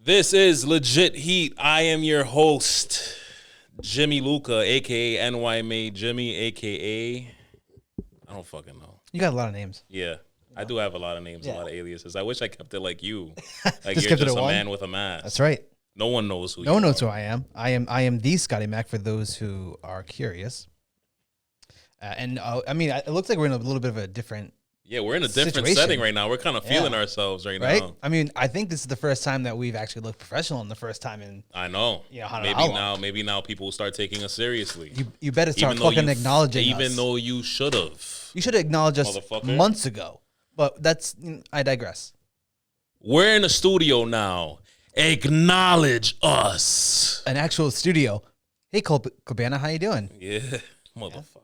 This is Legit Heat. I am your host, Jimmy Lucca, a.k.a. NY Made Jimmy, a.k.a. I don't fucking know. You got a lot of names. Yeah, I do have a lot of names, a lot of aliases. I wish I kept it like you. Like Just you're kept it just at a one? man with a mask. That's right. No one knows who No you one knows are. who I am. I am the Scotty Mac for those who are curious. It looks like we're in a little bit of a different Yeah, we're in a different situation. setting right now. We're kind of feeling ourselves right now. I mean, I think this is the first time that we've actually looked professional and the first time in I know. how long. Maybe now people will start taking us seriously. You better start Even though fucking acknowledging us. Even though you should have. You should have acknowledged us Motherfucker. months ago. But I digress. We're in the studio now. Acknowledge us. An actual studio. Hey, Cabana, how you doing? Yeah, motherfucker.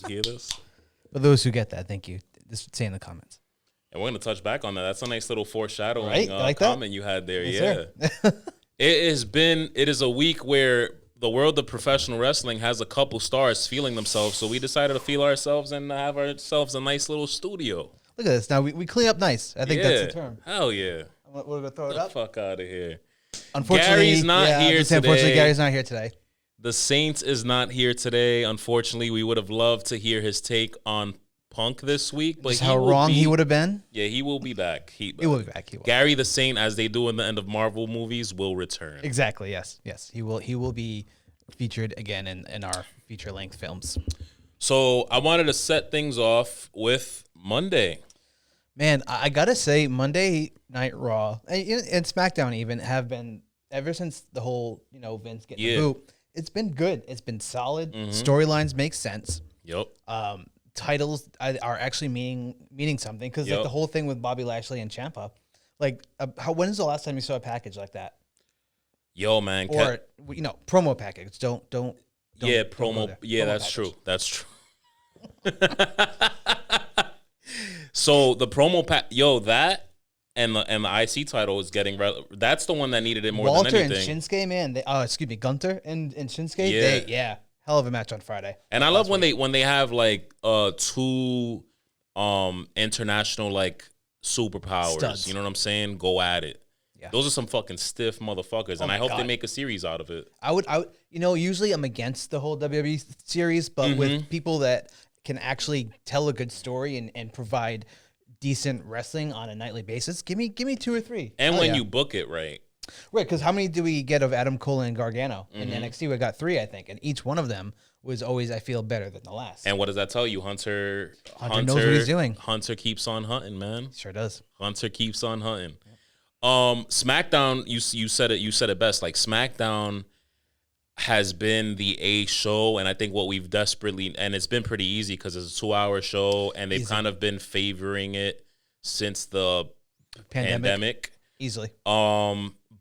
You hear this? For those who get that, thank you. Just say in the comments. And we're going to touch back on that. That's a nice little foreshadowing Right? You like that? comment you had there. Yes, Yeah. It is a week where the world of professional wrestling has a couple stars feeling themselves. So we decided to feel ourselves and have ourselves a nice little studio. Look at this. Now we clean up nice. I think that's the term. Hell yeah. We're going to throw it Get the up. fuck out of here. Unfortunately, Gary's not here Unfortunately, today. Gary's not here today. The Saints is not here today. Unfortunately, we would have loved to hear his take on Punk this week. But Just how wrong he would have been. Yeah, he will be back. He will be back. He will. Gary the Saint, as they do in the end of Marvel movies, will return. Exactly. Yes. He will be featured again in our feature length films. So I wanted to set things off with Monday. Man, I gotta say, Monday Night Raw and SmackDown even have been ever since the whole Vince getting the boot. It's been good. It's been solid. Storylines make sense. Yep. Titles are actually meaning something because like the whole thing with Bobby Lashley and Ciampa, like when is the last time you saw a package like that? Yo, man. Or promo package. Don't yeah, don't promo. go there. Yeah, Promo that's package. true. That's true. So the promo pack, that and the IC title is getting. That's the one that needed it more Walter than and anything. Shinsuke, man. Gunter and Shinsuke. Hell of a match on Friday. And I love when they have like two international like superpowers. Studs. You know what I'm saying? Go at it. Yeah. Those are some fucking stiff motherfuckers, and I hope they make a series out of it. I would usually I'm against the whole WWE series, but with people that can actually tell a good story and provide decent wrestling on a nightly basis, give me 2 or 3. And when you book it right. Right, because how many do we get of Adam Cole and Gargano in NXT? We got 3, I think, and each one of them was always, I feel, better than the last. And what does that tell you? Hunter knows what he's doing. Hunter keeps on hunting, man. Sure does. Hunter keeps on hunting. SmackDown, you said it best. Like SmackDown has been the A show, and I think what we've desperately, and it's been pretty easy because it's a 2-hour show, and they've kind of been favoring it since the pandemic. Easily.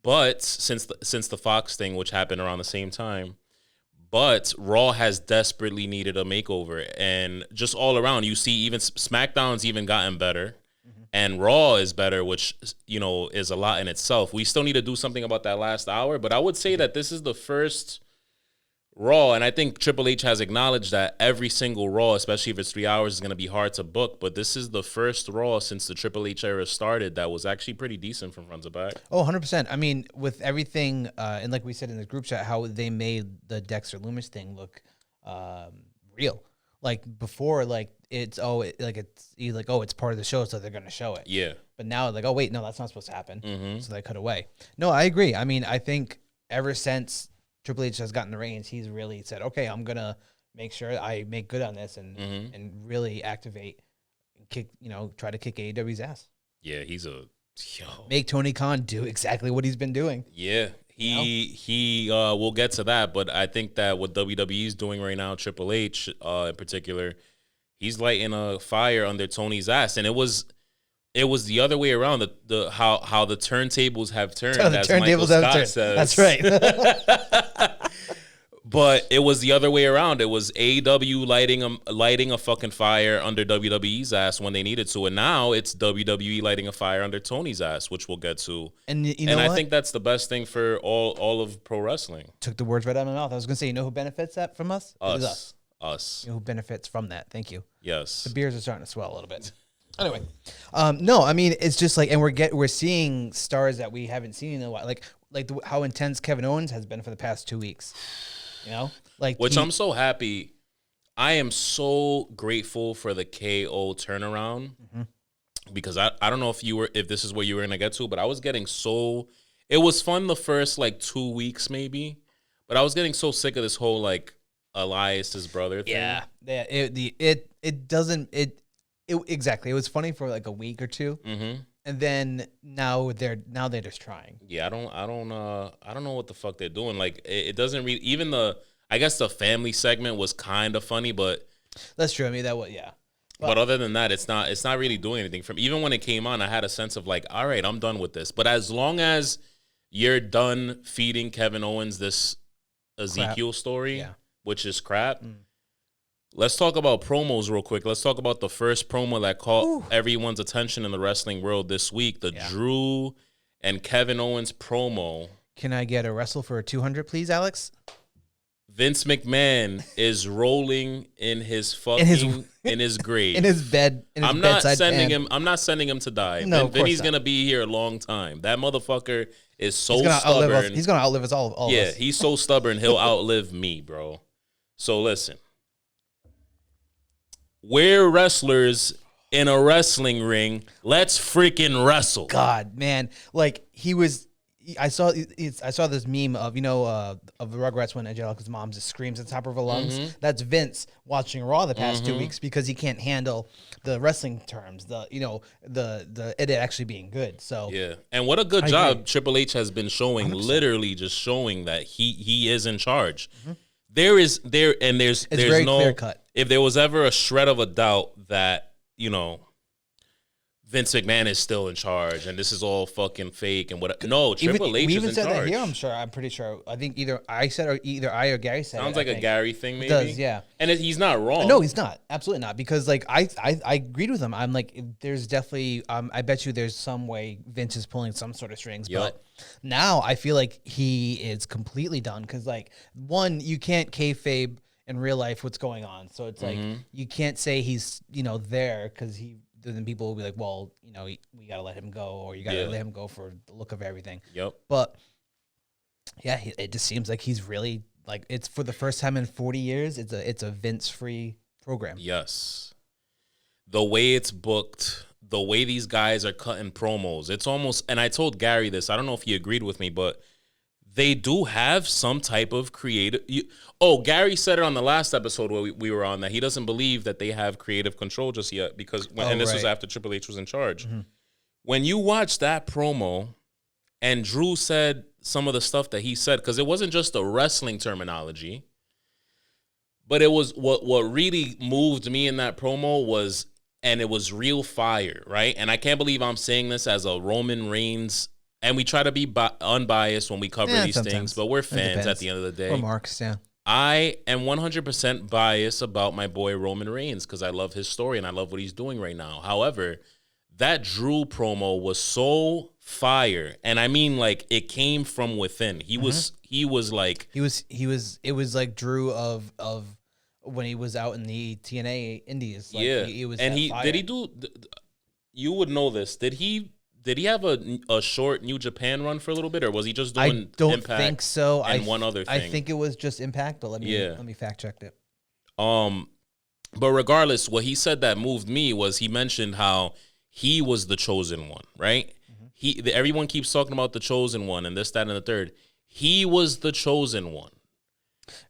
But since the Fox thing, which happened around the same time, but Raw has desperately needed a makeover, and just all around, you see even SmackDown's even gotten better, and Raw is better, which is a lot in itself. We still need to do something about that last hour, but I would say that this is the first Raw, and I think Triple H has acknowledged that every single Raw, especially if it's 3 hours, is going to be hard to book. But this is the first Raw since the Triple H era started that was actually pretty decent from front to back. Oh, 100%. I mean, with everything, and like we said in the group chat, how they made the Dexter Loomis thing look real. Like before, it's part of the show, so they're going to show it. Yeah. But now, like, oh wait, no, that's not supposed to happen. So they cut away. No, I agree. I mean, I think ever since Triple H has gotten the reins, he's really said, okay, I'm going to make sure I make good on this and really activate and try to kick AEW's ass. Yeah, Make Tony Khan do exactly what he's been doing. Yeah, he we'll get to that, but I think that what WWE's doing right now, Triple H in particular, he's lighting a fire under Tony's ass, and it was the other way around. How the turntables have turned. The turntables have turned. Says. That's right. But it was the other way around. It was AEW lighting a fucking fire under WWE's ass when they needed to, and now it's WWE lighting a fire under Tony's ass, which we'll get to. And I think that's the best thing for all of pro wrestling. Took the words right out of my mouth. I was gonna say, you know who benefits that from us? It is Us. You know who benefits from that? Thank you. Yes. The beers are starting to swell a little bit. Anyway, no, I mean it's just like, and we're seeing stars that we haven't seen in a while, like how intense Kevin Owens has been for the past 2 weeks. You know, like Which I'm so happy. I am so grateful for the KO turnaround because I don't know if this is where you were gonna get to, but I was getting so it was fun the first like 2 weeks maybe, but I was getting so sick of this whole like Elias's brother thing. Yeah, exactly. It was funny for like a week or two, and then now they're just trying. Yeah, I don't know what the fuck they're doing. Like it doesn't really even I guess the family segment was kind of funny, but that's true. I mean that was yeah. But other than that, it's not really doing anything for me. Even when it came on, I had a sense of like, all right, I'm done with this. But as long as you're done feeding Kevin Owens this Ezekiel story, which is crap. Let's talk about promos real quick. Let's talk about the first promo that caught everyone's attention in the wrestling world this week, the Drew and Kevin Owens promo. Can I get a wrestle for 200, please, Alex? Vince McMahon is rolling in his fucking in his grave. In his bed. I'm not sending him to die. No, Vinny's gonna be here a long time. That motherfucker is so stubborn. He's gonna outlive us all. Yeah, he's so stubborn. He'll outlive me, bro. So listen, we're wrestlers in a wrestling ring. Let's freaking wrestle. God, man, like he was. I saw this meme of of the Rugrats when Angelica's mom just screams at the top of her lungs. That's Vince watching Raw the past 2 weeks because he can't handle the wrestling terms, the it actually being good. So yeah, and what a good job Triple H has been showing, 100%. Literally just showing that he is in charge. There's very no clear cut. If there was ever a shred of a doubt that Vince McMahon is still in charge, and this is all fucking fake and what? No, Triple H is in charge. We even said that here. I'm pretty sure. I think either I or Gary said. Sounds like a Gary thing, maybe. It does, yeah. And he's not wrong. No, he's not. Absolutely not. Because like I agreed with him. I'm like, there's definitely. I bet you there's some way Vince is pulling some sort of strings. Yep. But now I feel like he is completely done. Because like one, you can't kayfabe in real life what's going on. So it's like you can't say he's there because he. Then people will be like, well, we got to let him go, or you got to let him go for the look of everything. Yep. But, yeah, it just seems like he's really, like, it's for the first time in 40 years, it's a Vince-free program. Yes. The way it's booked, the way these guys are cutting promos, it's almost, and I told Gary this, I don't know if he agreed with me, but they do have some type of creative. Gary said it on the last episode where we were on that he doesn't believe that they have creative control just yet because this was after Triple H was in charge. When you watch that promo and Drew said some of the stuff that he said, because it wasn't just the wrestling terminology, but it was what really moved me in that promo was, and it was real fire, right? And I can't believe I'm saying this as a Roman Reigns. And we try to be unbiased when we cover these sometimes. Things, but we're fans at the end of the day. We're marks, yeah. I am 100% biased about my boy Roman Reigns because I love his story and I love what he's doing right now. However, that Drew promo was so fire, and I mean like it came from within. It was like Drew of when he was out in the TNA Indies. Like, yeah, he was. And did he do? You would know this. Did he have a short New Japan run for a little bit, or was he just doing Impact? I don't think so. And one other thing. I think it was just Impact, but let me fact check it. But regardless, what he said that moved me was he mentioned how he was the chosen one, right? Everyone keeps talking about the chosen one and this, that, and the third. He was the chosen one.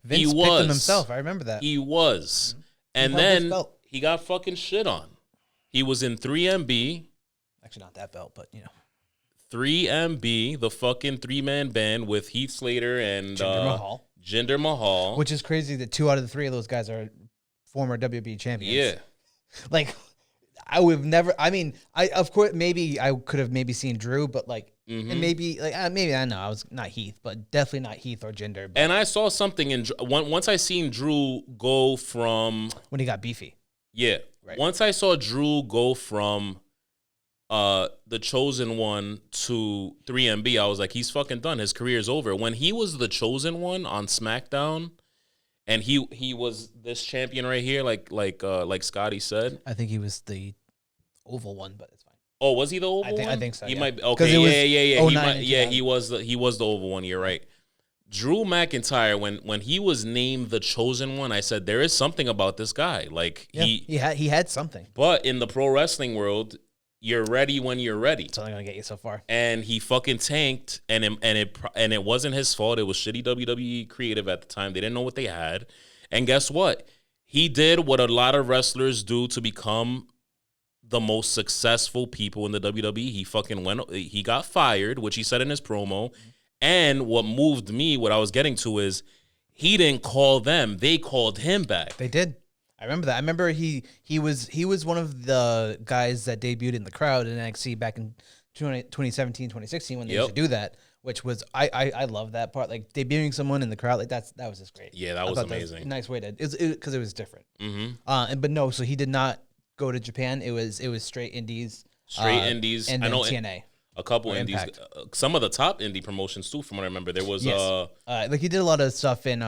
Vince picked him himself. I remember that. He was. And then he got fucking shit on. He was in 3MB. Actually, not that belt, but 3MB, the fucking 3-man band with Heath Slater and Jinder Mahal. Which is crazy that 2 out of the 3 of those guys are former WWE champions. Yeah. Like, I would have never, I mean, of course, maybe I could have maybe seen Drew, but like, and maybe I know I was not Heath, but definitely not Heath or Jinder. But and I saw something once I seen Drew go from. When he got beefy. Yeah. Right. Once I saw Drew go from the chosen one to 3MB, I was like, he's fucking done. His career's over. When he was the chosen one on SmackDown, and he was this champion right here, like Scotty said. I think he was the oval one, but it's fine. Oh, was he the oval one? I think so. He yeah. might be. Okay, yeah. He 09 might, and yeah, 2000. he was the oval one. You're right. Drew McIntyre, when he was named the chosen one, I said there is something about this guy. Like he had something. But in the pro wrestling world, you're ready when you're ready. It's only gonna get you so far. And he fucking tanked, and it wasn't his fault. It was shitty WWE creative at the time. They didn't know what they had, and guess what? He did what a lot of wrestlers do to become the most successful people in the WWE. He got fired, which he said in his promo. And what moved me, what I was getting to is he didn't call them. They called him back. They did. I remember that. I remember he was one of the guys that debuted in the crowd in NXT back in 2017, 2016 when they used to do that, which was I love that part. Like debuting someone in the crowd, like that was just great. Yeah, that was amazing. That was a nice way to because it was different. Mm-hmm. But no, so he did not go to Japan. It was straight indies. Indies. And then TNA. A couple indies, some of the top indie promotions too. From what I remember, there was like he did a lot of stuff in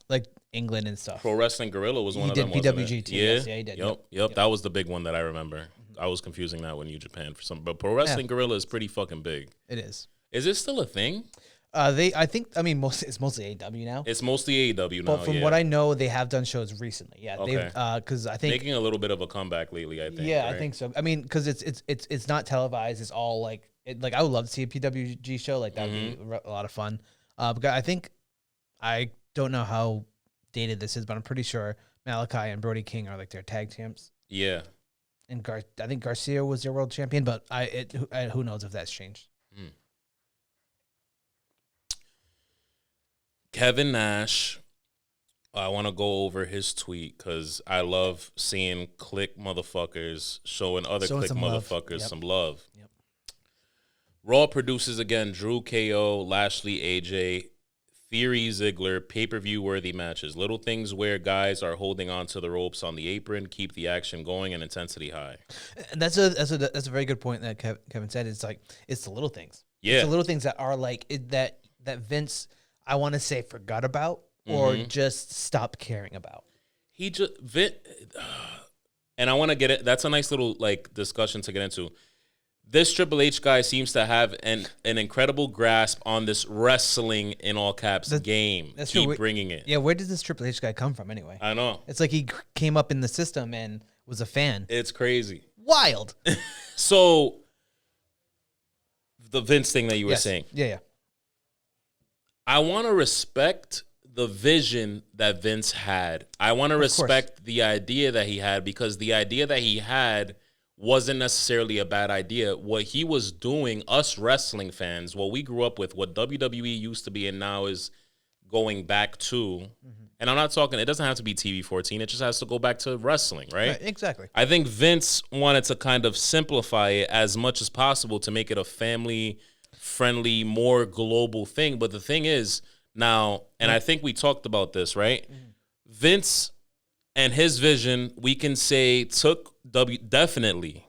like England and stuff. Pro Wrestling Guerrilla was one of them. He did PWG too. Yeah, he did. Yep. That was the big one that I remember. I was confusing that with New Japan for some, but Pro Wrestling Guerrilla is pretty fucking big. It is. Is it still a thing? It's mostly AEW now. It's mostly AEW now. But from what I know, they have done shows recently. Yeah, okay. They've because I think making a little bit of a comeback lately. I think. Yeah, right? I think so. I mean, because it's not televised. It's all like I would love to see a PWG show. Like that would be a lot of fun. But I don't know how dated this is, but I'm pretty sure Malachi and Brody King are like their tag champs. Yeah. And I think Garcia was their world champion, but who knows if that's changed. Kevin Nash, I want to go over his tweet because I love seeing click motherfuckers showing other click motherfuckers some love. Yep. Raw produces again Drew KO, Lashley AJ, Theory Ziggler, pay-per-view worthy matches. Little things where guys are holding on to the ropes on the apron, keep the action going and intensity high. And that's a very good point that Kevin said. It's like it's the little things. Yeah. It's the little things that are like that Vince, I want to say, forgot about or just stopped caring about. And I want to get it. That's a nice little like discussion to get into. This Triple H guy seems to have an incredible grasp on this wrestling in all caps game. Keep bringing it. Yeah, where did this Triple H guy come from anyway? I know. It's like he came up in the system and was a fan. It's crazy. Wild. So the Vince thing that you were saying. Yeah. I want to respect the vision that Vince had. I want to respect the idea that he had because the idea that he had wasn't necessarily a bad idea. What he was doing, us wrestling fans, what we grew up with, what WWE used to be and now is going back to, and I'm not talking, it doesn't have to be TV 14, it just has to go back to wrestling, right? Exactly. I think Vince wanted to kind of simplify it as much as possible to make it a family-friendly, more global thing. But the thing is, now, and I think we talked about this, right? Vince and his vision, we can say, definitely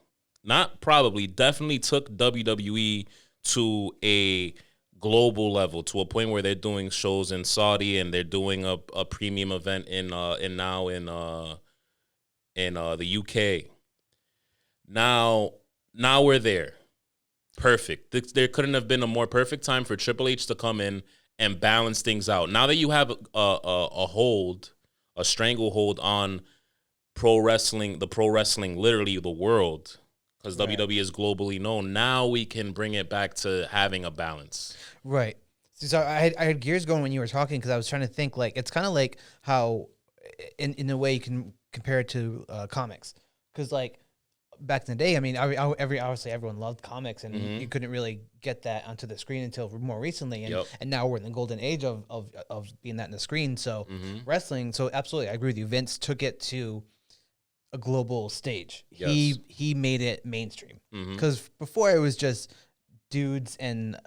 took WWE to a global level, to a point where they're doing shows in Saudi and they're doing a premium event in the UK. Now we're there. Perfect. There couldn't have been a more perfect time for Triple H to come in and balance things out. Now that you have a stranglehold on pro wrestling, literally the world, because WWE is globally known. Now we can bring it back to having a balance. Right. So I had gears going when you were talking because I was trying to think like it's kind of like how in a way you can compare it to comics because like back in the day, I mean, obviously everyone loved comics and you couldn't really get that onto the screen until more recently. And now we're in the golden age of being that in the screen. So wrestling. So absolutely, I agree with you. Vince took it to a global stage. Yes. He made it mainstream because before it was just dudes and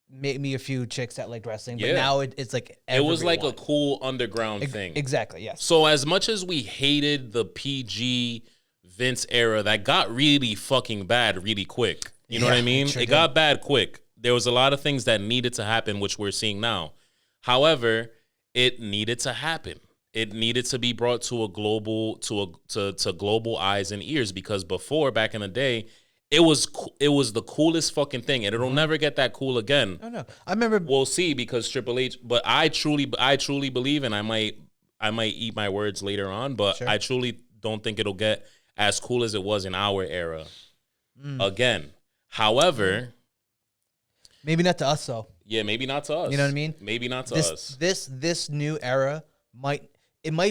maybe a few chicks that liked wrestling. But now it's like everyone. It was like a cool underground thing. Exactly. Yes. So as much as we hated the PG Vince era, that got really fucking bad really quick. You know what I mean? It got bad quick. There was a lot of things that needed to happen, which we're seeing now. However, it needed to happen. it needed to be brought to a global to global eyes and ears, because before, back in the day, it was the coolest fucking thing, and it'll never get that cool again. Oh no, I remember. We'll see, because Triple H. But I truly believe, and I might eat my words later on, but Sure. I truly don't think it'll get as cool as it was in our era again. However, maybe not to us though. yeah, maybe not to us. You know what I mean? Maybe not to us. This new era might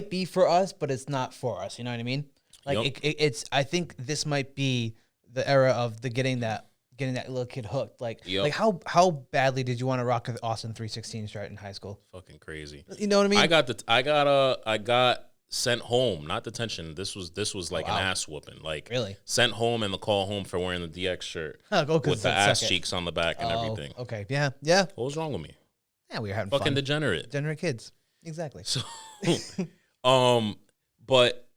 be for us, but it's not for us. You know what I mean? Like it's. I think this might be the era of the getting that little kid hooked. Like how badly did you want to rock an Austin 316 shirt in high school? Fucking crazy. You know what I mean? I got sent home, not detention. This was like an ass whooping. Like really sent home, and the call home for wearing the DX shirt with the ass cheeks on the back and everything. Okay, yeah. What was wrong with me? Yeah, we were having fucking fun. degenerate Kids. Exactly. So, but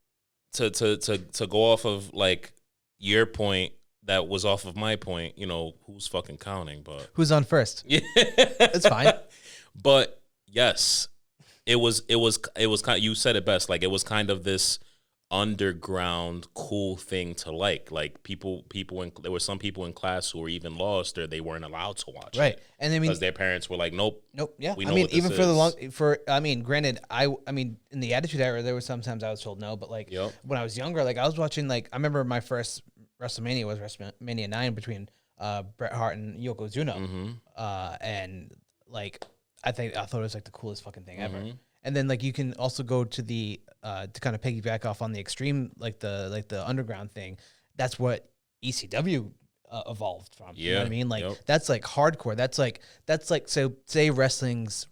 to go off of like your point, that was off of my point. You know, who's fucking counting? But who's on first? Yeah, it's fine. But yes, it was kind of, you said it best. Like, it was kind of this underground cool thing to like people there were some people in class who were even lost, or they weren't allowed to watch right it, and I mean, because their parents were like, nope, yeah, we know I mean, what even this for is. Granted, I mean, in the Attitude Era, there were sometimes I was told no, but like when I was younger, like I was watching, like I remember my first WrestleMania was WrestleMania 9 between Bret Hart and Yokozuna, and like I thought it was like the coolest fucking thing ever. And then like you can also go to the to kind of piggyback off on the extreme, like the underground thing. That's what ECW evolved from. You know what I mean? Like that's like hardcore. That's like so say wrestling's,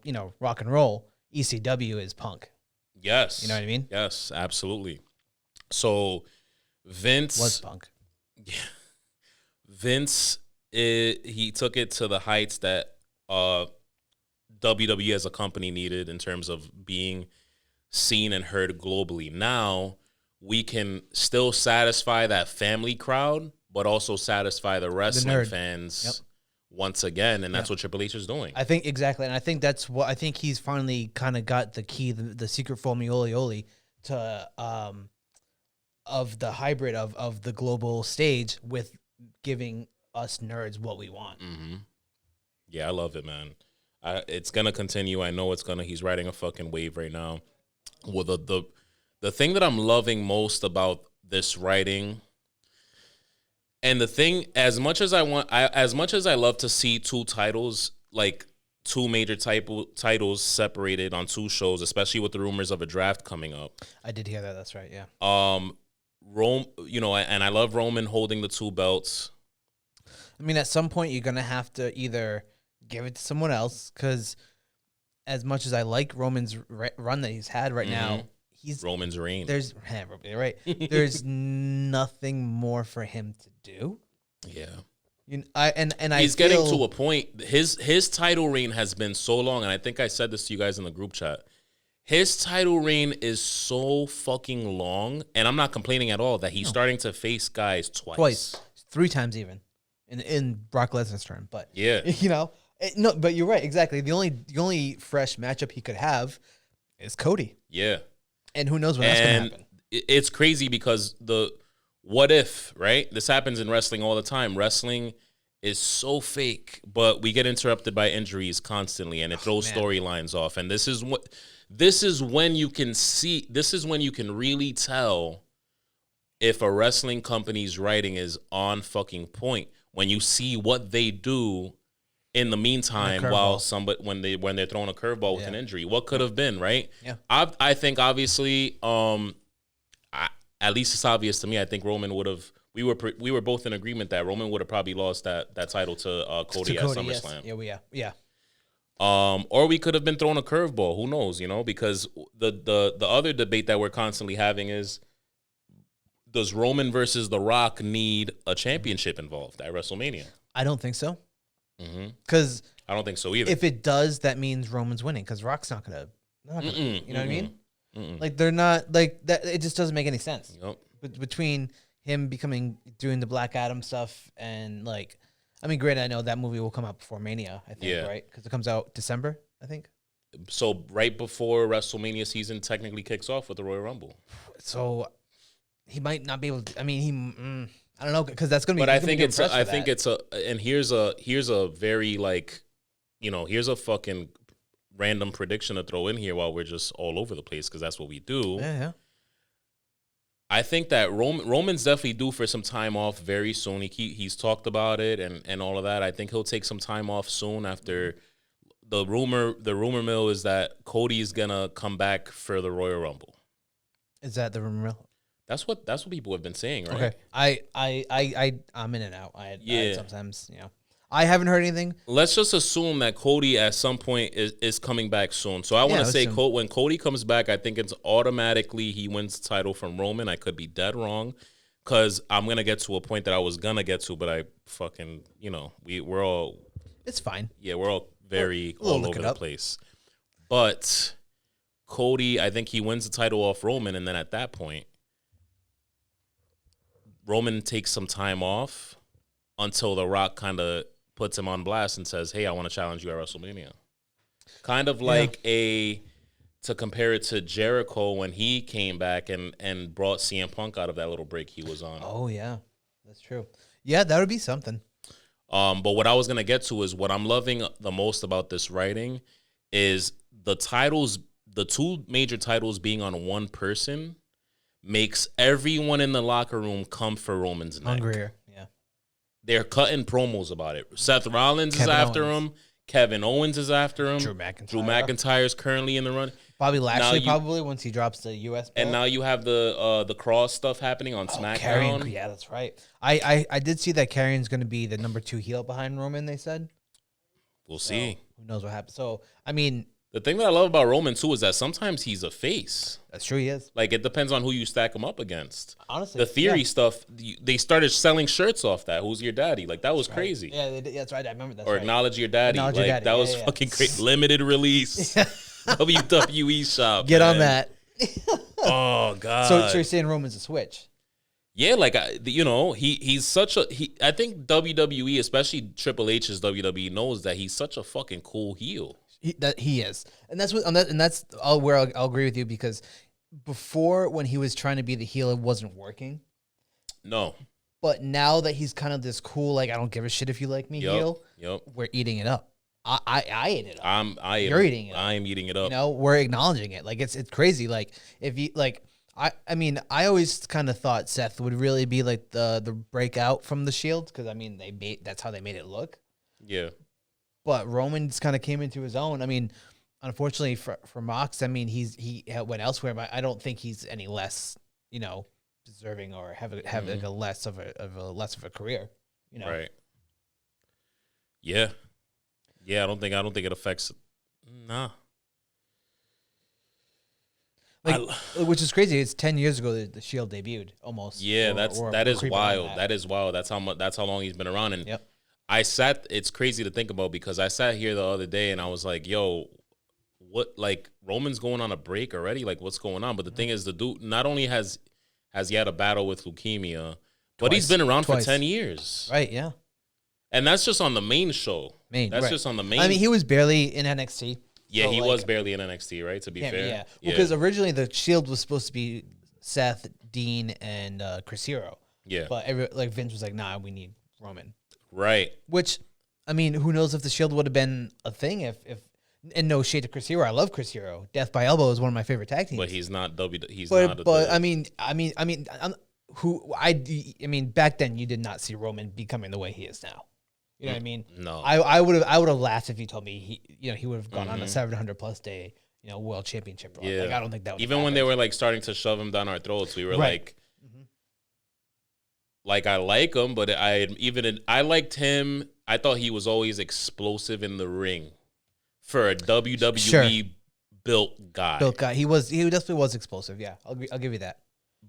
you know, rock and roll. ECW is punk. Yes, you know what I mean? Yes, absolutely. So Vince was punk. Yeah, Vince, he took it to the heights that WWE as a company needed in terms of being seen and heard globally. Now we can still satisfy that family crowd, but also satisfy the wrestling fans once again, and that's what Triple H is doing. I think exactly, and I think that's what I think he's finally kind of got the key, the secret formula to of the hybrid of the global stage with giving us nerds what we want. Yeah, I love it, man. It's gonna continue. I know it's gonna. He's riding a fucking wave right now. Well, the thing that I'm loving most about this writing, and the thing, as much as I love to see two titles, like two major titles separated on two shows, especially with the rumors of a draft coming up. I did hear that. That's right. Yeah. Rome, you know, and I love Roman holding the two belts. I mean, at some point, you're gonna have to either give it to someone else, because as much as I like Roman's run that he's had right now, he's Roman's reign. There's right. There's nothing more for him to do. Yeah. He's getting to a point. His title reign has been so long, and I think I said this to you guys in the group chat. His title reign is so fucking long, and I'm not complaining at all that he's starting to face guys twice, 3 times even, in Brock Lesnar's term. But yeah, you know. No, but you're right. Exactly. The only fresh matchup he could have is Cody. Yeah, and who knows when that's going to happen? It's crazy because the what if, right? This happens in wrestling all the time. Wrestling is so fake, but we get interrupted by injuries constantly, and it throws storylines off. And this is when you can see. This is when you can really tell if a wrestling company's writing is on fucking point, when you see what they do in the meantime, while when they're throwing a curveball with an injury, what could have been, right? Yeah, I think obviously, at least it's obvious to me. I think Roman would have. We were both in agreement that Roman would have probably lost that title to Cody at SummerSlam. Yes. Yeah. Or we could have been throwing a curveball. Who knows? You know, because the other debate that we're constantly having is, does Roman versus The Rock need a championship involved at WrestleMania? I don't think so. Because I don't think so either. If it does, that means Roman's winning, because Rock's not gonna. You know what I mean? Like, they're not like that. It just doesn't make any sense. But between him doing the Black Adam stuff and like, I mean, granted, I know that movie will come out before Mania. I think, right? Because it comes out December, I think. So right before WrestleMania season technically kicks off with the Royal Rumble. So he might not be able to. I mean, I don't know, because that's gonna be. But I think and here's a very like, here's a fucking random prediction to throw in here while we're just all over the place, because that's what we do. Yeah. I think that Roman's definitely due for some time off very soon. He's talked about it and all of that. I think he'll take some time off soon after the rumor mill is that Cody's gonna come back for the Royal Rumble. Is that the rumor mill? That's what people have been saying, right? Okay. I'm in and out. I sometimes, I haven't heard anything. Let's just assume that Cody at some point is coming back soon. So I want to say when Cody comes back, I think it's automatically he wins the title from Roman. I could be dead wrong, because I'm going to get to a point that I was going to get to, but I fucking, we're all... It's fine. Yeah, we're all very all over the place. But Cody, I think he wins the title off Roman, and then at that point, Roman takes some time off until The Rock kind of puts him on blast and says, hey, I want to challenge you at WrestleMania. Kind of like to compare it to Jericho when he came back and brought CM Punk out of that little break he was on. Oh, yeah. That's true. Yeah, that would be something. But what I was going to get to is what I'm loving the most about this writing is the titles, the two major titles being on one person makes everyone in the locker room come for Roman's neck. Hungrier, yeah. They're cutting promos about it. Seth Rollins is after him. Kevin Owens is after him. Drew McIntyre is currently in the run. Bobby Lashley probably once he drops the U.S. belt. And now you have the Cross stuff happening on SmackDown. Karrion, yeah, that's right. I did see that Karrion's going to be the number 2 heel behind Roman, they said. We'll see. Who knows what happens. So, I mean... The thing that I love about Roman, too, is that sometimes he's a face. That's true, he is. Like, it depends on who you stack him up against. Honestly. The theory stuff, they started selling shirts off that. Who's your daddy? Like, that was crazy. Yeah, that's right. I remember that. Or acknowledge your daddy. That was fucking great. Limited release. WWE shop. Get on that. Oh, God. So you're saying Roman's a switch? Yeah, like, he's such a... I think WWE, especially Triple H's WWE, knows that he's such a fucking cool heel. He is, and that's all where I'll agree with you, because before, when he was trying to be the heel, it wasn't working. No, but now that he's kind of this cool, like, I don't give a shit if you like me heel. We're eating it up. I ate it up. You're eating it up. I am eating it up. We're acknowledging it. Like, it's crazy. Like, if you like, I mean, I always kind of thought Seth would really be like the breakout from the Shield, because I mean that's how they made it look. Yeah. But Roman just kind of came into his own. I mean, unfortunately for Mox, I mean, he went elsewhere, but I don't think he's any less, deserving or have like a less of a career. Right. Yeah. Yeah, I don't think it affects. Nah. Like, which is crazy. It's 10 years ago that the Shield debuted, almost. Yeah, that is wild. That is wild. That's how long he's been around. And it's crazy to think about, because I sat here the other day and I was like, yo, what, like, Roman's going on a break already? Like, what's going on? But the thing is, the dude not only has he had a battle with leukemia, but he's been around for 10 years. Right, yeah. And that's just on the main show. That's just on the main. I mean, he was barely in NXT. Yeah, so he was barely in NXT, right? To be fair. Yeah. Because originally the Shield was supposed to be Seth, Dean, and Chris Hero. Yeah. But Vince was like, nah, we need Roman. Right. Which, I mean, who knows if the Shield would have been a thing if and no shade to Chris Hero. I love Chris Hero. Death by Elbow is one of my favorite tag teams. But he's not But I mean, back then you did not see Roman becoming the way he is now. You know what I mean? No. I would have laughed if you told me he would have gone on a 700+ day, world championship run. Yeah. Like, I don't think that would even when they were like starting to shove him down our throats, we were like, I like him, but I liked him. I thought he was always explosive in the ring for a WWE built guy. He definitely was explosive. Yeah, I'll give you that.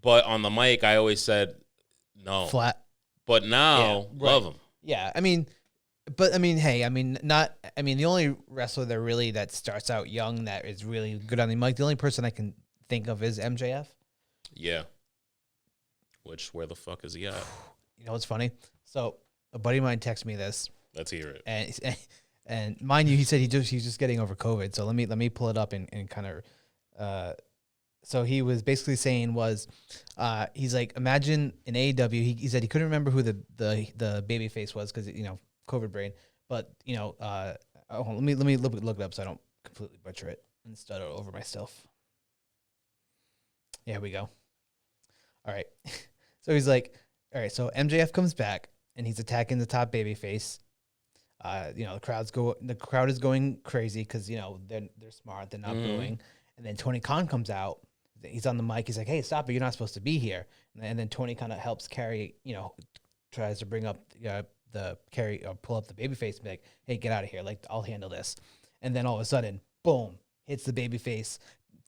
But on the mic, I always said no. Flat. But now, love him. Yeah, the only wrestler that starts out young that is really good on the mic, the only person I can think of is MJF. Yeah. Where the fuck is he at? You know what's funny? So a buddy of mine texted me this. Let's hear it. And mind you, he said he's just getting over COVID. So let me pull it up and kind of. So he was basically saying he's like, imagine in AEW. He said he couldn't remember who the baby face was because COVID brain. But let me look it up so I don't completely butcher it and stutter over myself. Yeah, here we go. All right. So he's like, all right. So MJF comes back and he's attacking the top baby face. The crowd is going crazy because they're smart, they're not booing. And then Tony Khan comes out. He's on the mic. He's like, "Hey, stop it! You're not supposed to be here." And then Tony kind of helps carry, tries to bring up pull up the babyface and be like, "Hey, get out of here! Like, I'll handle this." And then all of a sudden, boom, hits the babyface,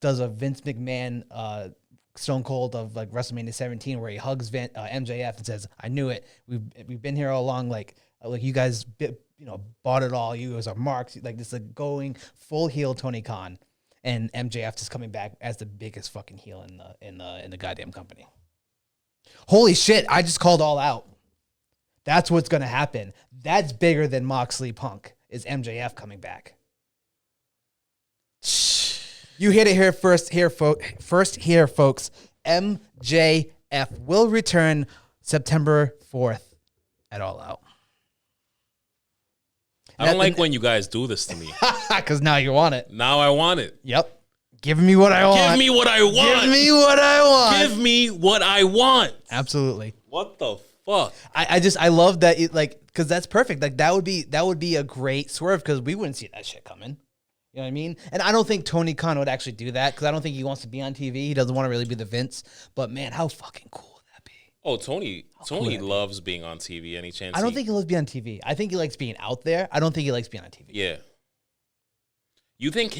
does a Vince McMahon Stone Cold of like WrestleMania 17 where he hugs MJF and says, "I knew it. We've been here all along. Like you guys, bought it all. You guys are marks. Like this is going full heel Tony Khan." And MJF is coming back as the biggest fucking heel in the goddamn company. Holy shit! I just called all out. That's what's gonna happen. That's bigger than Moxley Punk. Is MJF coming back? You hit it here first. Here, folks. MJF will return September 4th at All Out. I don't like when you guys do this to me. Because now you want it. Now I want it. Yep. Give me what I want. Give me what I want. Give me what I want. Give me what I want. Absolutely. What the fuck? I love that because that's perfect. Like that would be a great swerve because we wouldn't see that shit coming. You know what I mean? And I don't think Tony Khan would actually do that because I don't think he wants to be on TV. He doesn't want to really be the Vince. But man, how fucking cool would that be? Oh, Tony loves being on TV. Any chance? I don't think he loves being on TV. I think he likes being out there. I don't think he likes being on TV. Yeah. You think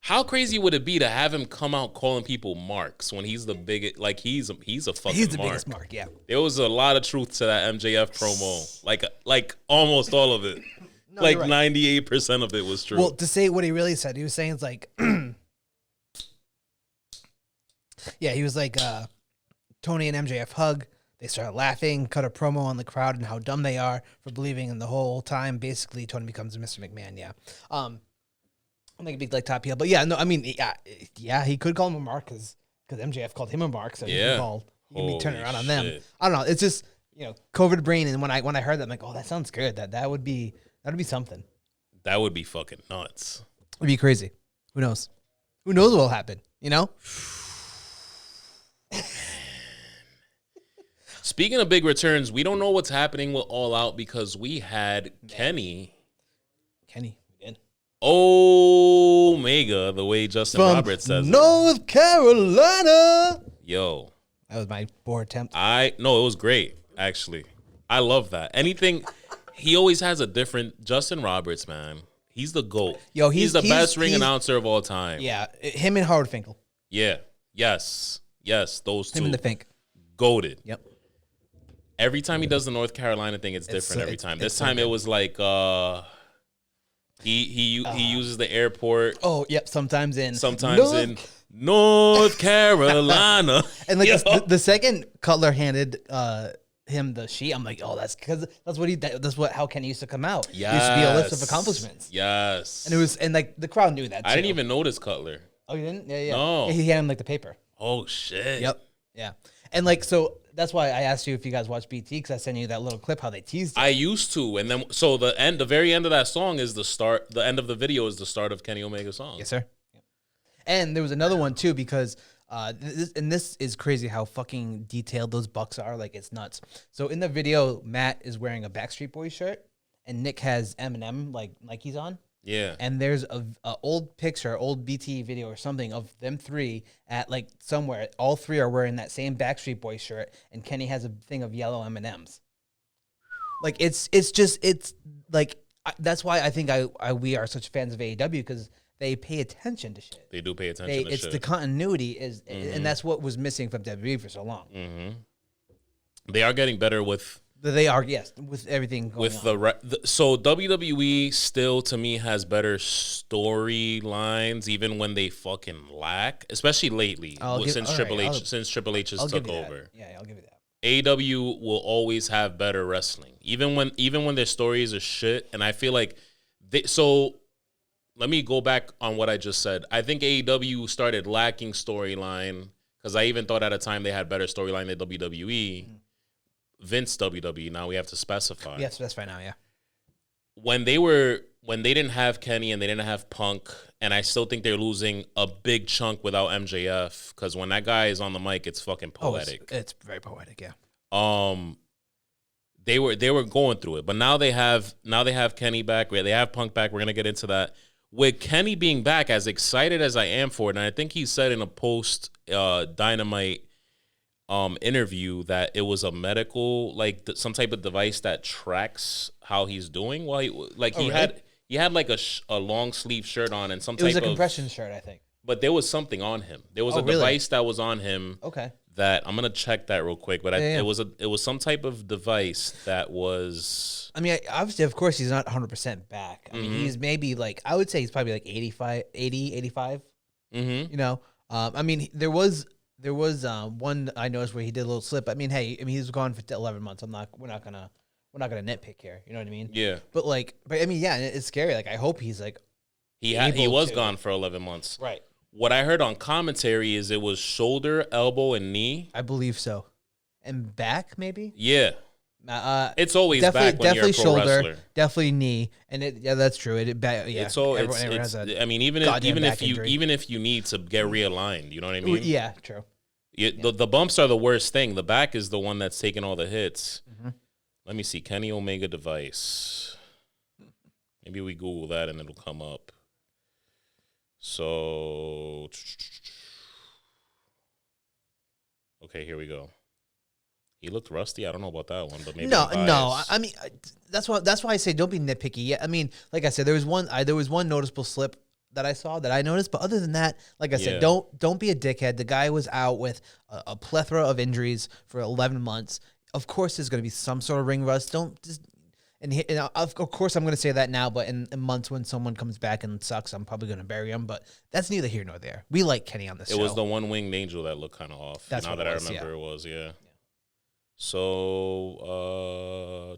how crazy would it be to have him come out calling people marks when he's the biggest? Like he's a fucking He's the mark. biggest mark. Yeah. There was a lot of truth to that MJF promo. Like almost all of it. No, like 98% of it was true. Well, to say what he really said, he was saying it's like, yeah, he was like, Tony and MJF hug. They started laughing, cut a promo on the crowd and how dumb they are for believing in the whole time. Basically, Tony becomes Mr. McMahon. Yeah, I'm like a big like top heel, but yeah, no, I mean, yeah, he could call him a mark because MJF called him a mark, so he can be turning around on them. I don't know. It's just COVID brain, and when I heard that, I'm like, oh, that sounds good. That would be something. That would be fucking nuts. It'd be crazy. Who knows? Who knows what'll happen? Speaking of big returns, we don't know what's happening with All Out because we had Kenny again. Omega, the way Justin Roberts says North Carolina. Yo. That was my poor attempt. It was great, actually. I love that. Anything, he always has a different, Justin Roberts, man. He's the GOAT. Yo, he's the best ring announcer of all time. Yeah, him and Howard Finkel. Yeah, yes, those two. Him and the Fink. Goated. Yep. Every time he does the North Carolina thing, it's different every time. This time it was like he uses the airport. Oh, yep. Sometimes in North Carolina. And like the second Cutler handed him the sheet, I'm like, oh, that's because that's how Kenny used to come out. Yes. It used to be a list of accomplishments. Yes. And like the crowd knew that too. I didn't even notice Cutler. Oh, you didn't? Yeah. No. He handed him like the paper. Oh shit. Yep. Yeah. And like so that's why I asked you if you guys watch BT because I sent you that little clip how they teased it. I used to, and then so the very end of that song is the start. The end of the video is the start of Kenny Omega's song. Yes, sir. And there was another one too because this is crazy how fucking detailed those bucks are. Like it's nuts. So in the video, Matt is wearing a Backstreet Boys shirt, and Nick has Eminem like Nikes on. Yeah. And there's a old picture, old BT video or something of them three at like somewhere. All three are wearing that same Backstreet Boys shirt, and Kenny has a thing of yellow M&Ms. Like it's like that's why I think we are such fans of AEW because they pay attention to shit. They do pay attention to shit. It's the continuity and that's what was missing from WWE for so long. Mm-hmm. They are getting better with. They are, yes, with everything going on. So WWE still, to me, has better storylines, even when they fucking lack, especially lately, since Triple H has took over. Yeah, I'll give you that. AEW will always have better wrestling, even when their stories are shit. And I feel like So let me go back on what I just said. I think AEW started lacking storyline because I even thought at a time they had better storyline than WWE. Vince WWE. Now we have to specify. Yes, that's right now. Yeah. When they didn't have Kenny and they didn't have Punk, and I still think they're losing a big chunk without MJF because when that guy is on the mic, it's fucking poetic. It's very poetic. Yeah. They were going through it, but now they have Kenny back. They have Punk back. We're gonna get into that. With Kenny being back, as excited as I am for it, and I think he said in a post Dynamite interview that it was a medical some type of device that tracks how he's doing. Well, he had like a long sleeve shirt on and some type of. It was a compression shirt, I think. But there was something on him. There was a device that was on him. Okay. That I'm gonna check that real quick, but it was some type of device that was. I mean, obviously, of course, he's not 100% back. I mean, he's maybe I would say he's probably like 85. You know, I mean, there was one I noticed where he did a little slip. I mean, hey, he was gone for 11 months. We're not gonna nitpick here. You know what I mean? Yeah. But I mean, yeah, it's scary. I hope he's he was gone for 11 months. Right. What I heard on commentary is it was shoulder, elbow, and knee. I believe so, and back maybe. Yeah. It's always back when you're a pro shoulder, wrestler. Definitely knee, and that's true. It's I mean, even if you need to get realigned, you know what I mean? Yeah, true. The bumps are the worst thing. The back is the one that's taking all the hits. Mm-hmm. Let me see, Kenny Omega device. Maybe we Google that and it'll come up. So, okay, here we go. He looked rusty. I don't know about that one, but maybe no. I mean, that's why I say don't be nitpicky. Yeah, I mean, like I said, there was one noticeable slip that I saw that I noticed, but other than that, like I said, don't be a dickhead. The guy was out with a plethora of injuries for 11 months. Of course, there's going to be some sort of ring rust. And of course, I'm going to say that now, but in months when someone comes back and sucks, I'm probably going to bury him. But that's neither here nor there. We like Kenny on this show. It was the one-winged angel that looked kind of off. That's now that I remember it was, yeah. So,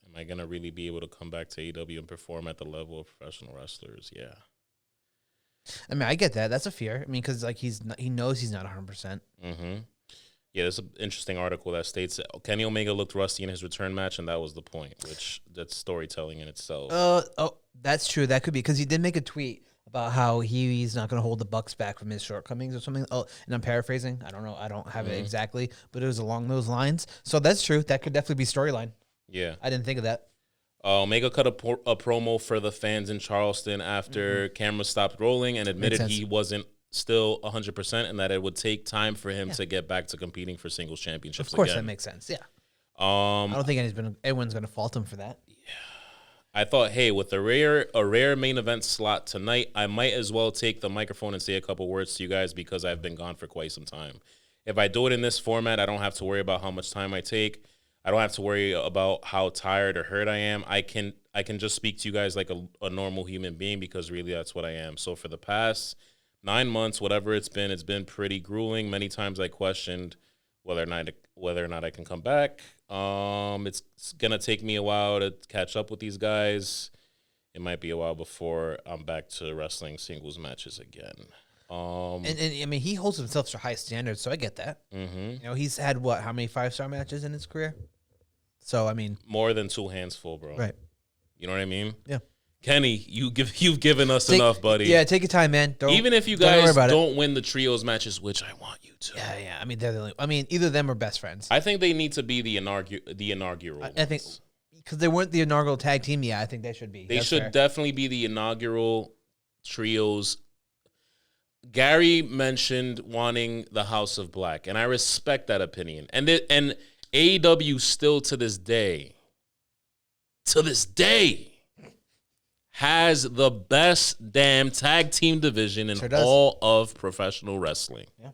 am I going to really be able to come back to AEW and perform at the level of professional wrestlers? Yeah. I mean, I get that. That's a fear. I mean, because he knows he's not 100%. Mm-hmm. Yeah, there's an interesting article that states that Kenny Omega looked rusty in his return match, and that was the point, which that's storytelling in itself. That's true. That could be, because he did make a tweet about how he's not going to hold the Bucks back from his shortcomings or something. Oh, and I'm paraphrasing. I don't know. I don't have it exactly, but it was along those lines. So that's true. That could definitely be storyline. Yeah. I didn't think of that. Omega cut a promo for the fans in Charleston after cameras stopped rolling and admitted he wasn't still 100% and that it would take time for him to get back to competing for singles championships again. Of course, that makes sense. Yeah. I don't think anyone's going to fault him for that. Yeah. I thought, hey, with a rare main event slot tonight, I might as well take the microphone and say a couple words to you guys because I've been gone for quite some time. If I do it in this format, I don't have to worry about how much time I take. I don't have to worry about how tired or hurt I am. I can just speak to you guys like a normal human being because really that's what I am. So for the past 9 months, whatever it's been pretty grueling. Many times I questioned whether or not I can come back. It's gonna take me a while to catch up with these guys. It might be a while before I'm back to wrestling singles matches again. And I mean, he holds himself to high standards, so I get that. Mm-hmm. You know, he's had how many 5-star matches in his career? So I mean, more than two hands full, bro. Right. You know what I mean? Yeah. Kenny, you've given us enough, buddy. Yeah, take your time, man. Even if you guys don't win the trios matches, which I want you to. Yeah. I mean, either of them are best friends. I think they need to be the inaugural. I think because they weren't the inaugural tag team. Yeah, I think they should be. They should definitely be the inaugural trios. Gary mentioned wanting the House of Black, and I respect that opinion. And AEW still to this day, has the best damn tag team division in all of professional wrestling. Yeah.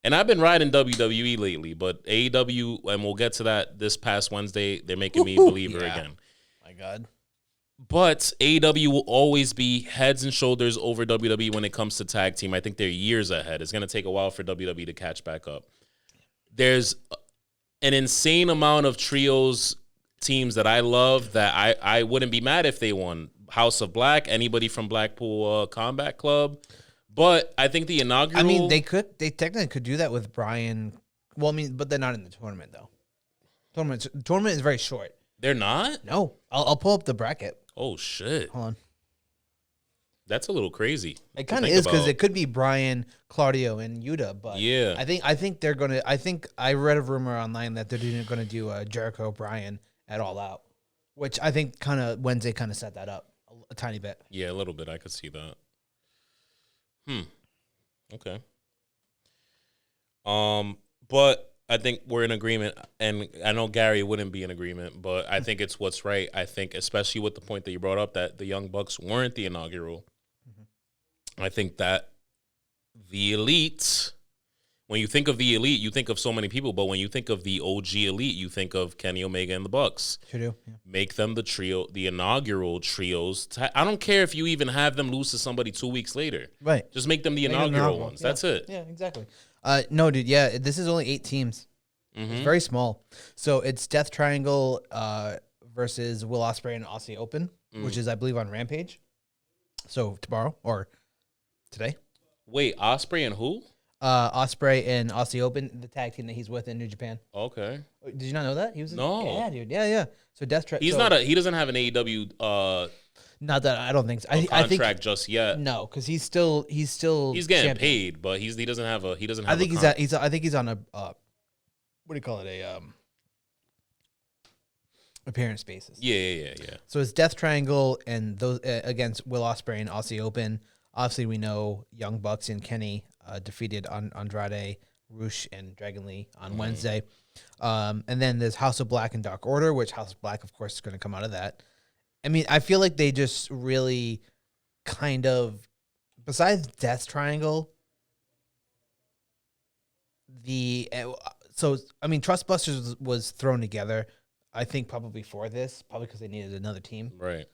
And I've been riding WWE lately, but AEW, and we'll get to that this past Wednesday, they're making me a believer again. My God. But AEW will always be heads and shoulders over WWE when it comes to tag team. I think they're years ahead. It's going to take a while for WWE to catch back up. There's an insane amount of trios teams that I love that I wouldn't be mad if they won. House of Black, anybody from Blackpool Combat Club. But I think the inaugural... I mean, they technically could do that with Brian. Well, I mean, but they're not in the tournament, though. Tournament is very short. They're not? No. I'll pull up the bracket. Oh, shit. Hold on. That's a little crazy. It kind of is because it could be Brian, Claudio, and Yuta, but yeah, I think they're gonna. I think I read a rumor online that they're going to do Jericho Brian at All Out, which I think kind of Wednesday kind of set that up a tiny bit. Yeah, a little bit. I could see that. Okay. But I think we're in agreement, and I know Gary wouldn't be in agreement, but I think it's what's right. I think, especially with the point that you brought up, that the Young Bucks weren't the inaugural. I think that the elite, when you think of the elite, you think of so many people, but when you think of the OG elite, you think of Kenny Omega and the Bucks. Sure do. Yeah. Make them the trio, the inaugural trios. I don't care if you even have them lose to somebody 2 weeks later. Right. Just make them the inaugural ones. Yeah. That's it. Yeah, exactly. No, dude. Yeah, this is only 8 teams. It's very small. So it's Death Triangle versus Will Ospreay and Aussie Open, which is, I believe, on Rampage. So tomorrow or today. Wait, Ospreay and who? Ospreay and Aussie Open, the tag team that he's with in New Japan. Okay. Did you not know that? He was No. Yeah, dude. Yeah. So Death Triangle. He doesn't have an AEW not that I don't think so. Contract I think, just yet. No, because he's getting champion. Paid, but he doesn't have a I think he's on a what do you call it, a appearance basis. Yeah. So it's Death Triangle and those against Will Ospreay and Aussie Open. Obviously, we know Young Bucks and Kenny defeated Andrade, Roosh, and Dragon Lee on Wednesday. And then there's House of Black and Dark Order, which House of Black, of course, is going to come out of that. I mean, I feel like they just really kind of, besides Death Triangle, Trustbusters was thrown together, I think probably for this, probably because they needed another team. Right.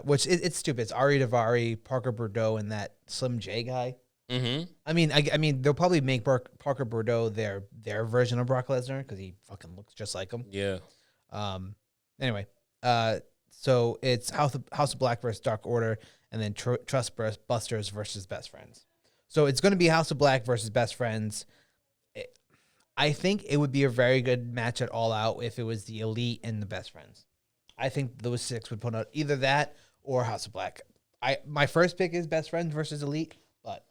Which it's stupid. It's Ari Daivari, Parker Bordeaux, and that Slim J guy. Mm-hmm. I mean, they'll probably make Parker Bordeaux their version of Brock Lesnar because he fucking looks just like him. Yeah. Anyway, so it's House of Black versus Dark Order, and then Trust Busters versus Best Friends. So it's going to be House of Black versus Best Friends. I think it would be a very good match at All Out if it was the Elite and the Best Friends. I think those 6 would put out either that or House of Black. My first pick is Best Friends versus Elite, but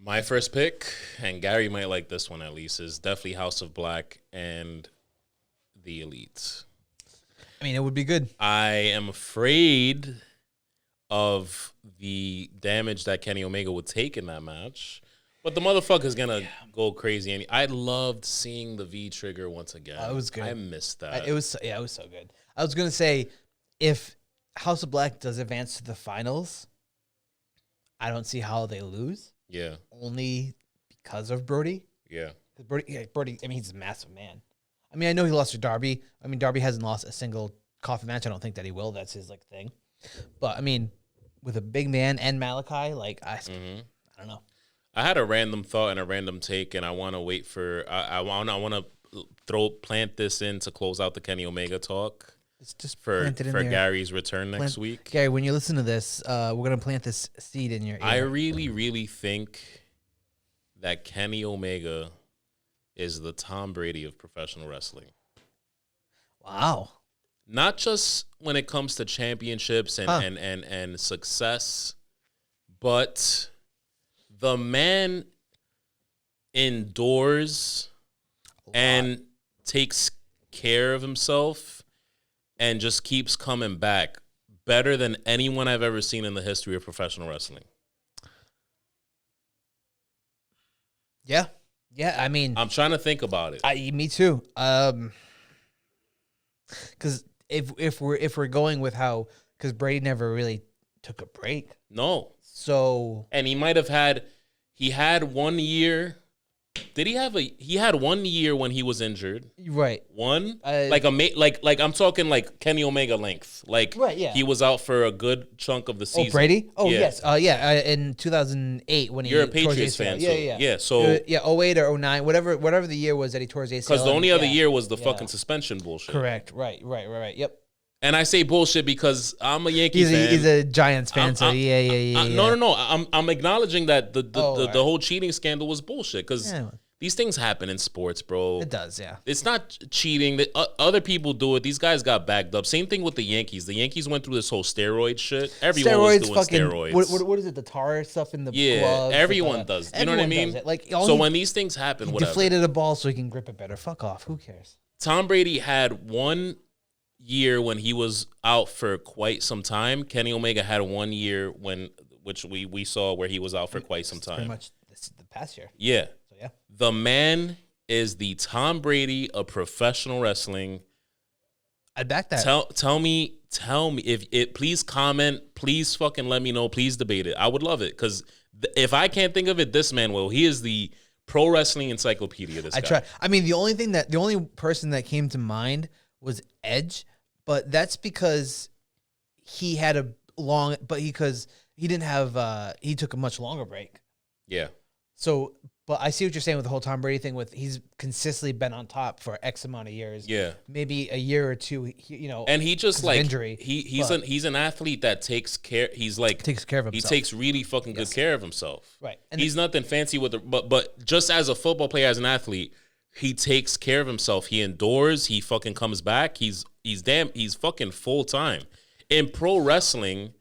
my first pick, and Gary might like this one at least, is definitely House of Black and the Elite. I mean, it would be good. I am afraid of the damage that Kenny Omega would take in that match. But the motherfucker's going to go crazy. And I loved seeing the V-trigger once again. It was good. I missed that. It was so good. I was going to say, if House of Black does advance to the finals, I don't see how they lose. Yeah. Only because of Brody. Yeah. Brody, I mean, he's a massive man. I mean, I know he lost to Darby. I mean, Darby hasn't lost a single coffin match. I don't think that he will. That's his thing. But I mean, with a big man and Malachi, I don't know. I had a random thought and a random take, and I want to wait for. I want to plant this in to close out the Kenny Omega talk. It's just for Gary's return next week. Gary, when you listen to this, we're gonna plant this seed in your ear. I really, really think that Kenny Omega is the Tom Brady of professional wrestling. Wow. Not just when it comes to championships and success, but the man endures and takes care of himself and just keeps coming back better than anyone I've ever seen in the history of professional wrestling. Yeah. Yeah, I mean, I'm trying to think about it. Me too. Because if we're going with how, because Brady never really took a break. No. So, and he might have had 1 year Did he have he had 1 year when he was injured. Right. One? Like I'm talking like Kenny Omega length. Like right, yeah. He was out for a good chunk of the season. Oh, Brady? Oh, yes. In 2008 when You're a tore his Patriots ACL. fan, Yeah. Yeah, so 08 or 09, whatever the year was that he tore his ACL. Because the only other year was the fucking suspension bullshit. Correct. Right. Yep. And I say bullshit because I'm a Yankee fan. He's a Giants fan, so yeah. No. I'm acknowledging that the whole cheating scandal was bullshit because these things happen in sports, bro. It does, yeah. It's not cheating. Other people do it. These guys got backed up. Same thing with the Yankees. The Yankees went through this whole steroid shit. Everyone was doing steroids. What is it? The tar stuff in the gloves? Everyone does. You know what I mean? So when these things happen, whatever. Deflated a ball so he can grip it better. Fuck off. Who cares? Tom Brady had 1 year when he was out for quite some time. Kenny Omega had 1 year which we saw where he was out for quite some time. Pretty much the past year. Yeah. So yeah. The man is the Tom Brady of professional wrestling. I back that. Tell me if it. Please comment. Please fucking let me know. Please debate it. I would love it because if I can't think of it, this man will. He is the pro wrestling encyclopedia. This guy. Try. I mean, the only person that came to mind was Edge, but that's because he had a long, because he didn't have, he took a much longer break. Yeah. So, but I see what you're saying with the whole Tom Brady thing. With he's consistently been on top for X amount of years. Yeah. Maybe a year or two. And he just like injury. He's an athlete that takes care. He's like takes care of himself. He takes really fucking good care of himself. Right. And he's nothing fancy with it, but just as a football player, as an athlete, he takes care of himself. He endures. He fucking comes back. He's fucking full time. In pro wrestling,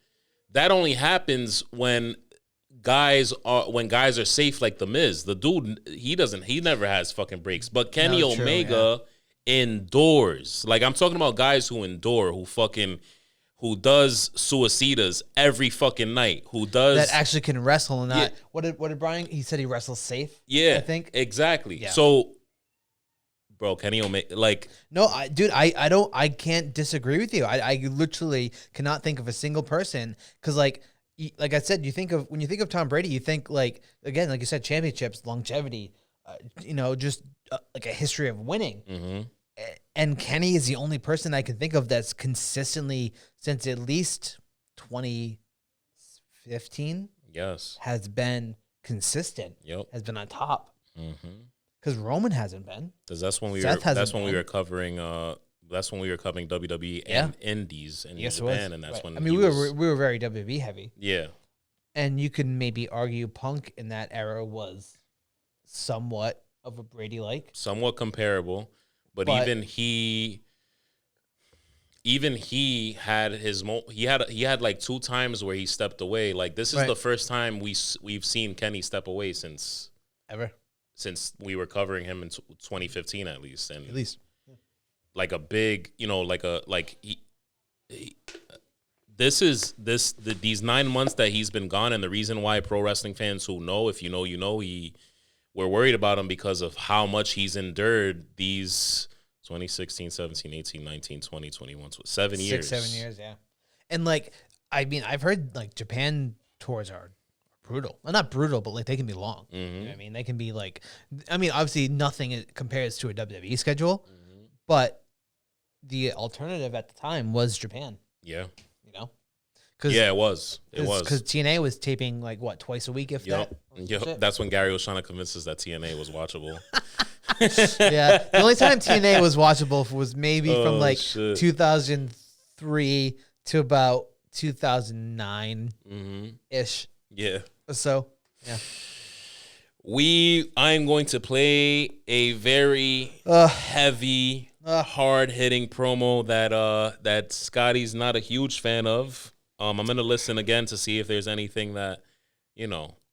that only happens when guys are safe, like the Miz. The dude, he never has fucking breaks. But Kenny Omega endures. Like, I'm talking about guys who endure, who does suicidas every fucking night, that actually can wrestle and not. What did Brian? He said he wrestles safe. Yeah, I think exactly. Yeah. So, bro, Kenny Omega, like, no, I can't disagree with you. I literally cannot think of a single person because like I said, when you think of Tom Brady, you think like you said, championships, longevity, just like a history of winning. Mm-hmm. And Kenny is the only person I can think of that's consistently since at least 2015. Yes, has been consistent. Yep, has been on top. Mm-hmm. Because Roman hasn't been. Because that's when we were covering. That's when we were covering WWE and Indies in Japan, and that's when we were very WWE heavy. Yeah, and you can maybe argue Punk in that era was somewhat of a Brady-like, somewhat comparable, but even he had his he had like 2 times where he stepped away. Like, this is the first time we've seen Kenny step away since since we were covering him in 2015 at least. Like a big, these 9 months that he's been gone, and the reason why pro wrestling fans who know, if you know, we're worried about him because of how much he's endured these 2016, 17, 18, 19, 20, 21, 7 years. 6, 7 years, yeah. And like, I mean, I've heard like Japan tours are brutal. Well, not brutal, but like they can be long. Mm-hmm. You know what I mean, they can be like, obviously nothing compares to a WWE schedule, but the alternative at the time was Japan. Yeah. It was. Because TNA was taping like what, twice a week, if that. Yep. That's when Gary was trying to convince us that TNA was watchable. Yeah. The only time TNA was watchable was maybe from like 2003 to about 2009 ish. Yeah. So yeah. I'm going to play a very heavy, hard-hitting promo that Scotty's not a huge fan of. I'm going to listen again to see if there's anything that,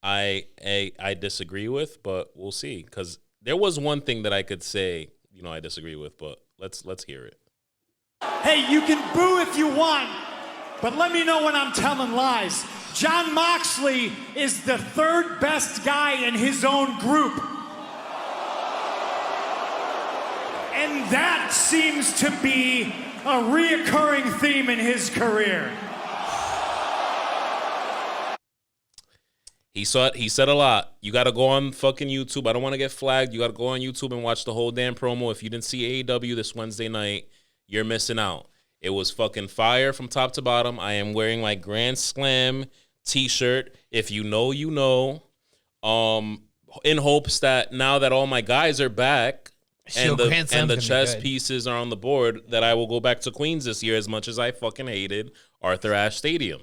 I disagree with, but we'll see. Because there was one thing that I could say, I disagree with, but let's hear it. Hey, you can boo if you want, but let me know when I'm telling lies. Jon Moxley is the 3rd best guy in his own group. And that seems to be a reoccurring theme in his career. He said a lot. You got to go on fucking YouTube. I don't want to get flagged. You got to go on YouTube and watch the whole damn promo. If you didn't see AEW this Wednesday night, you're missing out. It was fucking fire from top to bottom. I am wearing my Grand Slam t-shirt. If you know, you know. In hopes that now that all my guys are back and the chess pieces are on the board, that I will go back to Queens this year as much as I fucking hated Arthur Ashe Stadium.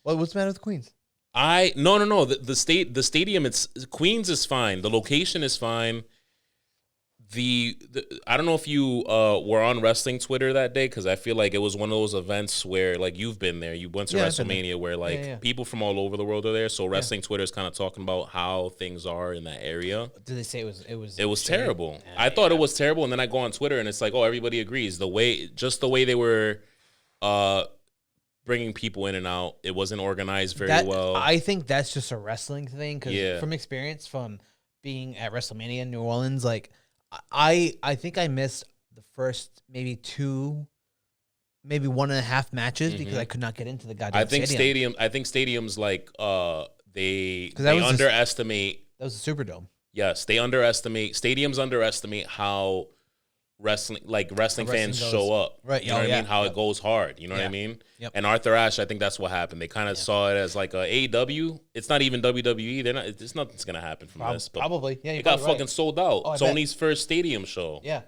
What's the matter with Queens? No. The stadium. Queens is fine. The location is fine. I don't know if you were on wrestling Twitter that day, because I feel like it was one of those events where, like, you've been there. You went to WrestleMania where like people from all over the world are there. So wrestling Twitter is kind of talking about how things are in that area. Did they say it was terrible? I thought it was terrible, and then I go on Twitter and it's like, oh, everybody agrees. The way they were bringing people in and out. It wasn't organized very well. I think that's just a wrestling thing, because from experience from being at WrestleMania in New Orleans, like I think I missed the first maybe 1.5 matches because I could not get into the goddamn stadium. I think stadiums like they underestimate. That was the Superdome. Yes, stadiums underestimate how wrestling fans show up. Right. You know what I mean? How it goes hard. You know what I mean? Yep. And Arthur Ashe, I think that's what happened. They kind of saw it as like a AEW. It's not even WWE. There's nothing's gonna happen from this. But probably. Yeah. It got fucking sold out. Tony's first stadium show. Yeah.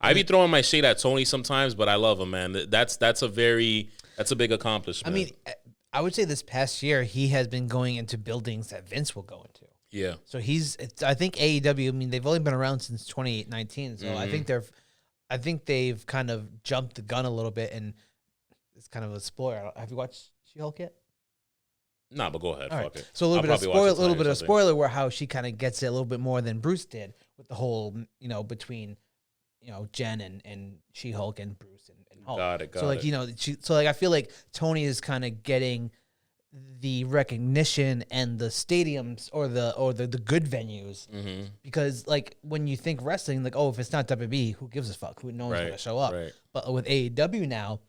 I be throwing my shade at Tony sometimes, but I love him, man. That's a big accomplishment. I mean, I would say this past year he has been going into buildings that Vince will go into. Yeah. So I think AEW, I mean, they've only been around since 2019. So I think they've kind of jumped the gun a little bit, and it's kind of a spoiler. Have you watched She-Hulk yet? Nah, but go ahead. Fuck it. So a little bit of spoiler where how she kind of gets it a little bit more than Bruce did with the whole, between, Jen and She-Hulk and Bruce and Hulk. Got it. I feel like Tony is kind of getting the recognition and the stadiums or the good venues, because like when you think wrestling, like, oh, if it's not WWE, who gives a fuck? Who knows going to show up? Right. But with AEW now,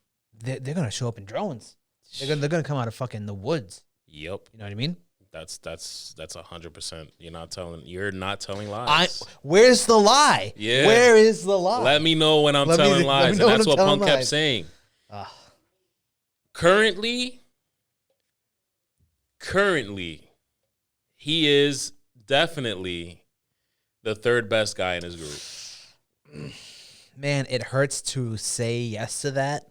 they're gonna show up in drones. They're gonna come out of fucking the woods. Yep. You know what I mean? That's 100%. You're not telling lies. Where's the lie? Yeah. Where is the lie? Let me know when I'm telling lies, and that's what Punk kept saying. Currently, he is definitely the third best guy in his group. Man, it hurts to say yes to that.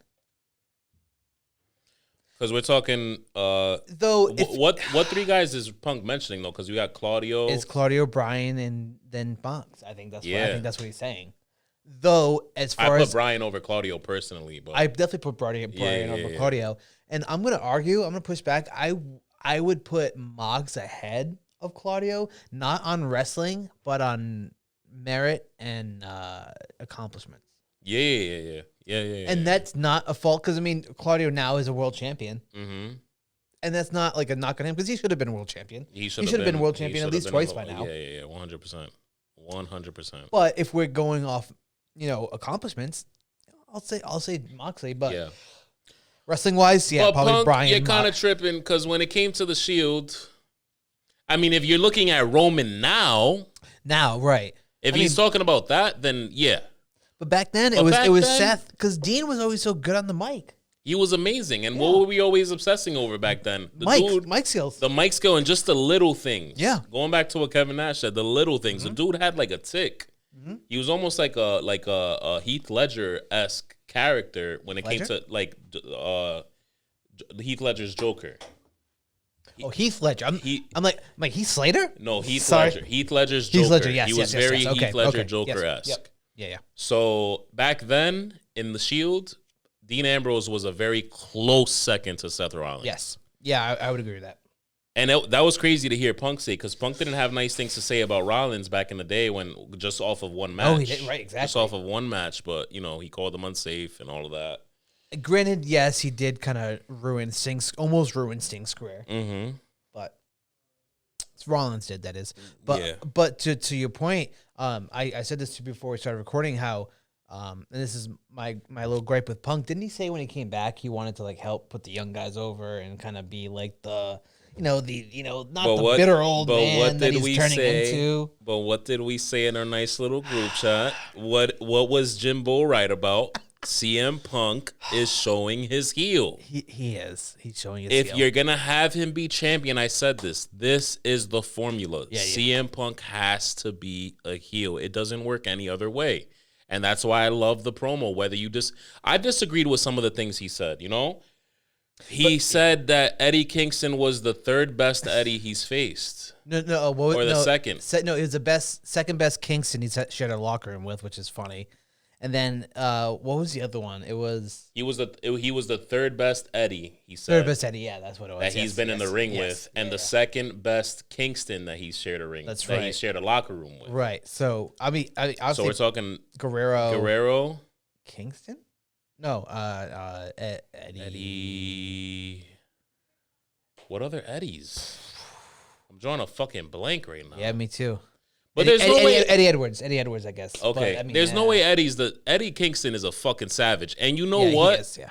Because we're talking, what three guys is Punk mentioning though? Because we got Claudio. It's Claudio, Bryan, and then Bonks. I think that's what he's saying. Though, as far I as put Bryan over Claudio personally, but I definitely put Bryan over Claudio, and I'm gonna argue. I'm gonna push back. I would put Moggs ahead of Claudio, not on wrestling, but on merit and accomplishments. Yeah. And that's not a fault, because I mean, Claudio now is a world champion, and that's not like a knock on him, because he should have been a world champion. He should have been world champion at least twice by now. Yeah, 100%. But if we're going off, accomplishments, I'll say Moxley, but wrestling wise, probably Punk, Bryan. You're kind of tripping, because when it came to the Shield, I mean, if you're looking at Roman now, right? If he's talking about that, then yeah. But back then, it was Seth, because Dean was always so good on the mic. He was amazing. And what were we always obsessing over back then? Mic skills. The mic skill and just the little things. Yeah. Going back to what Kevin Nash said, the little things. The dude had like a tick. He was almost like a Heath Ledger-esque character when it came to like Heath Ledger's Joker. Heath Ledger. I'm like Heath Slater? No, Ledger. Heath Ledger's Joker. Heath Ledger, yes. He was very Heath Ledger Joker-esque. Yep. Yeah. So back then in the Shield, Dean Ambrose was a very close second to Seth Rollins. Yes. Yeah, I would agree with that. And that was crazy to hear Punk say, because Punk didn't have nice things to say about Rollins back in the day when just off of one match. Oh, he did, right, exactly. Just off of one match, but he called him unsafe and all of that. Granted, yes, he did kind of almost ruin Sting's career. But Rollins did, that is. But to your point, I said this to you before we started recording, how and this is my little gripe with Punk. Didn't he say when he came back he wanted to like help put the young guys over and kind of be like not the bitter old man that he's turning into. But what did we say in our nice little group chat? What was Jimbo right about? CM Punk is showing his heel. He is. He's showing his heel. If you're going to have him be champion, I said this is the formula. Yeah, CM Punk has to be a heel. It doesn't work any other way. And that's why I love the promo. I disagreed with some of the things he said, He said that Eddie Kingston was the third best Eddie he's faced. Second. It was the second best Kingston he's shared a locker room with, which is funny. And then what was the other one? He was the third best Eddie. He said third best Eddie. Yeah, that's what it was. That he's been in the ring with, and the second best Kingston that he's shared a ring. That's right. He shared a locker room with. Right. So so we're talking Guerrero, Kingston. No, Eddie. What other Eddies? I'm drawing a fucking blank right now. Yeah, me too. But there's no way Eddie Edwards, I guess. Okay, but, there's no way Eddie Kingston is a fucking savage. And you know what? He is, yeah.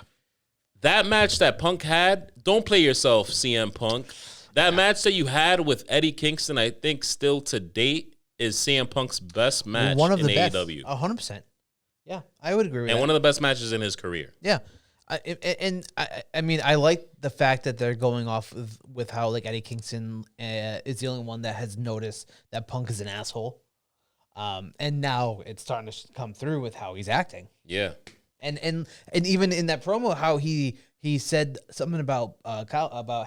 That match that Punk had, don't play yourself, CM Punk. That match that you had with Eddie Kingston, I think still to date is CM Punk's best match in AEW. 100%. Yeah, I would agree with that. And one of the best matches in his career. Yeah. I mean, I like the fact that they're going off with how like Eddie Kingston is the only one that has noticed that Punk is an asshole, and now it's starting to come through with how he's acting. Yeah, and even in that promo, how he said something about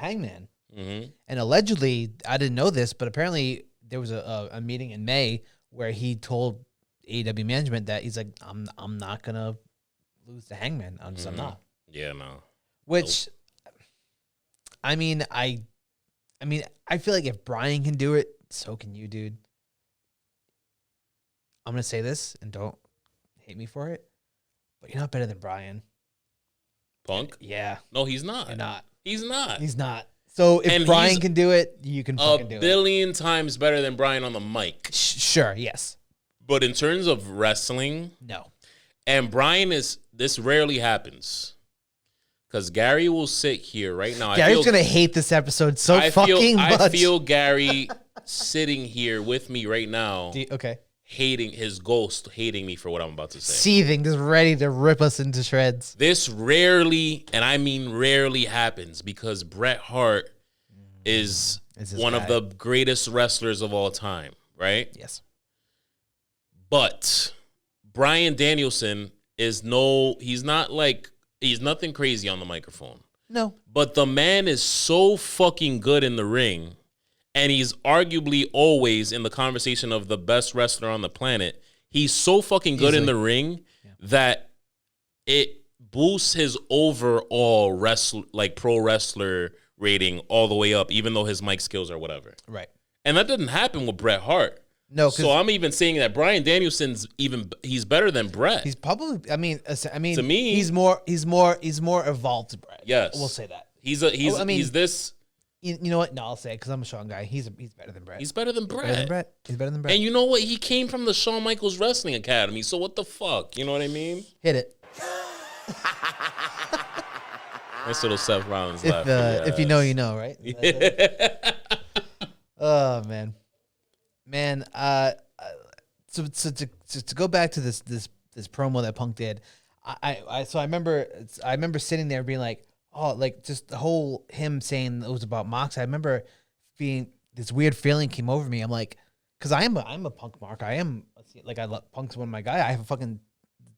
Hangman, and allegedly, I didn't know this, but apparently there was a meeting in May where he told AEW management that he's like, I'm not gonna lose to Hangman. I'm not. Yeah, no. Which, I mean, I feel like if Brian can do it, so can you, dude. I'm gonna say this, and don't hate me for it, but you're not better than Brian. Punk? Yeah. No, he's not. You're not. He's not. He's not. So if Brian can do it, you can fucking do it. A billion times better than Brian on the mic. Sure, yes. But in terms of wrestling, no. And Brian this rarely happens. Because Gary will sit here right now. Gary's going to hate this episode fucking much. I feel Gary sitting here with me right now. Okay. Hating me for what I'm about to say. Seething, just ready to rip us into shreds. This rarely, and I mean rarely, happens because Bret Hart is one of the greatest wrestlers of all time, right? Yes. But Bryan Danielson he's nothing crazy on the microphone. No. But the man is so fucking good in the ring, and he's arguably always in the conversation of the best wrestler on the planet. He's so fucking good in the ring that it boosts his overall pro wrestler rating all the way up, even though his mic skills are whatever. Right. And that didn't happen with Bret Hart. No, so I'm even saying that Bryan Danielson's he's better than Bret. He's probably. I mean, to me, he's more evolved to Bret. Yes, we'll say that. He's this. You know what? No, I'll say it because I'm a Sean guy. He's better than Bret. He's better than Bret. He's better than Bret. And you know what? He came from the Shawn Michaels Wrestling Academy. So what the fuck? You know what I mean? Hit it. Nice little Seth Rollins laugh. If you know, you know, right? Oh man. So to go back to this promo that Punk did, I remember sitting there being like, oh, like just the whole him saying it was about Mox. I remember being this weird feeling came over me. I'm like, because I'm a Punk mark. I love Punk's one of my guys. I have a fucking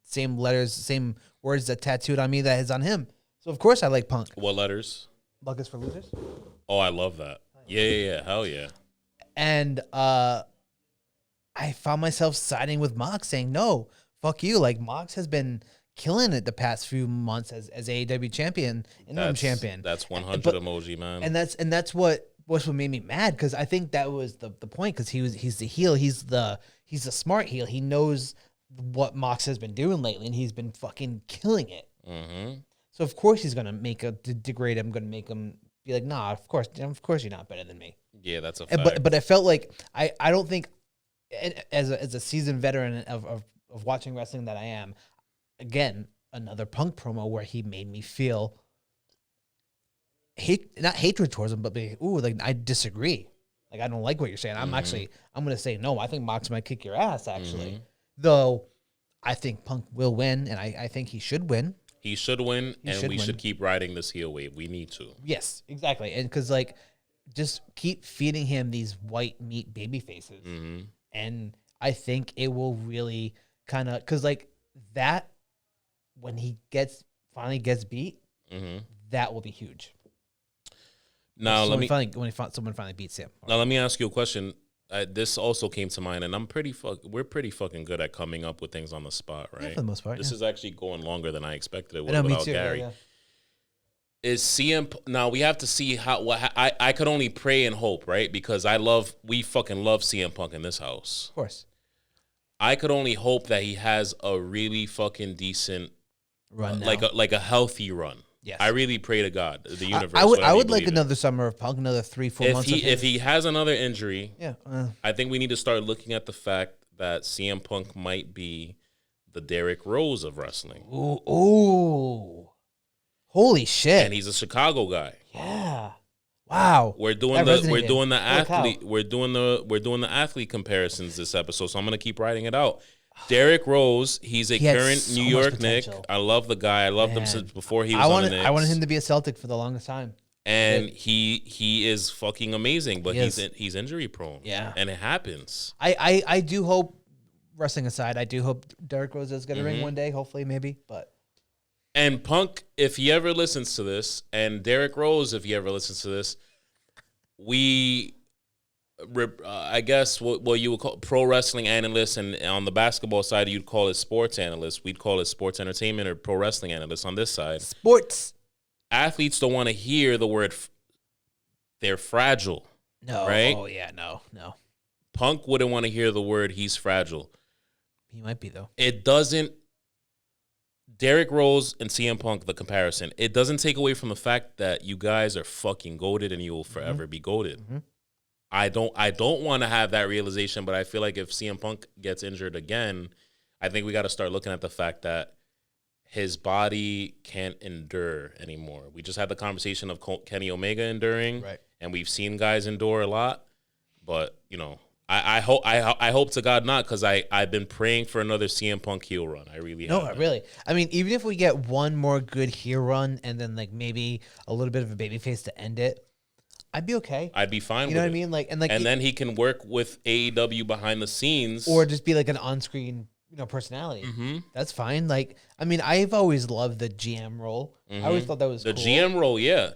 same letters, same words that tattooed on me that is on him. So of course I like Punk. What letters? Luck is for losers. Oh, I love that. Yeah. Hell yeah. And I found myself siding with Mox, saying, no, fuck you. Like, Mox has been killing it the past few months as AEW champion, interim champion. That's 100 emoji, man. And that's what made me mad, because I think that was the point, because he's the heel. He's the smart heel. He knows what Mox has been doing lately, and he's been fucking killing it. Mm-hmm. So, of course, he's going to degrade him, going to make him be like, nah, of course you're not better than me. Yeah, that's a fact. But I felt like I don't think, as a seasoned veteran of watching wrestling that I am, again, another Punk promo where he made me feel not hatred towards him, but be, ooh, like I disagree. Like I don't like what you're saying. I'm gonna say no. I think Mox might kick your ass actually, though. I think Punk will win, and I think he should win. He should win, and we should keep riding this heel wave. We need to. Yes, exactly, and because like, just keep feeding him these white meat baby faces, and I think it will really kind of because like that when he finally gets beat, that will be huge. Now someone finally beats him. Now let me ask you a question. This also came to mind, and we're pretty fucking good at coming up with things on the spot, right? Yeah, for the most part. This is actually going longer than I expected it would me without too, Gary. yeah. Is CM now? We have to see I could only pray and hope, right? Because we fucking love CM Punk in this house. Of course. I could only hope that he has a really fucking decent run, like a healthy run. Yes. I really pray to God, the universe. I would like another summer of Punk, another 3-4 months. If he has another injury, yeah, I think we need to start looking at the fact that CM Punk might be the Derrick Rose of wrestling. Ooh. Holy shit! And he's a Chicago guy. Yeah. Wow. We're doing the athlete comparisons this episode, so I'm gonna keep writing it out. Derrick Rose, he's a current New York Knick. I love the guy. I loved him since before he was on the Knicks. I wanted him to be a Celtic for the longest time. And he is fucking amazing, but he's injury prone. Yeah. And it happens. I do hope, wrestling aside, I do hope Derrick Rose is going to ring one day, hopefully, maybe. And Punk, if he ever listens to this, and Derrick Rose, if he ever listens to this, I guess what you would call pro wrestling analysts, and on the basketball side, you'd call it sports analysts. We'd call it sports entertainment or pro wrestling analysts on this side. Sports. Athletes don't want to hear the word they're fragile. No. Right? Oh, yeah, no. Punk wouldn't want to hear the word he's fragile. He might be, though. It doesn't. Derrick Rose and CM Punk, the comparison, it doesn't take away from the fact that you guys are fucking goated and you will forever be goated. I don't want to have that realization, but I feel like if CM Punk gets injured again, I think we got to start looking at the fact that his body can't endure anymore. We just had the conversation of Kenny Omega enduring, right? And we've seen guys endure a lot, but I hope to God not, because I've been praying for another CM Punk heel run. I really have. No, really. I mean, even if we get one more good heel run and then like maybe a little bit of a babyface to end it, I'd be okay. I'd be fine with it. You know what I mean? And then he can work with AEW behind the scenes. Or just be like an on-screen, personality. That's fine. Like, I mean, I've always loved the GM role. I always thought that was the cool. GM role, yeah.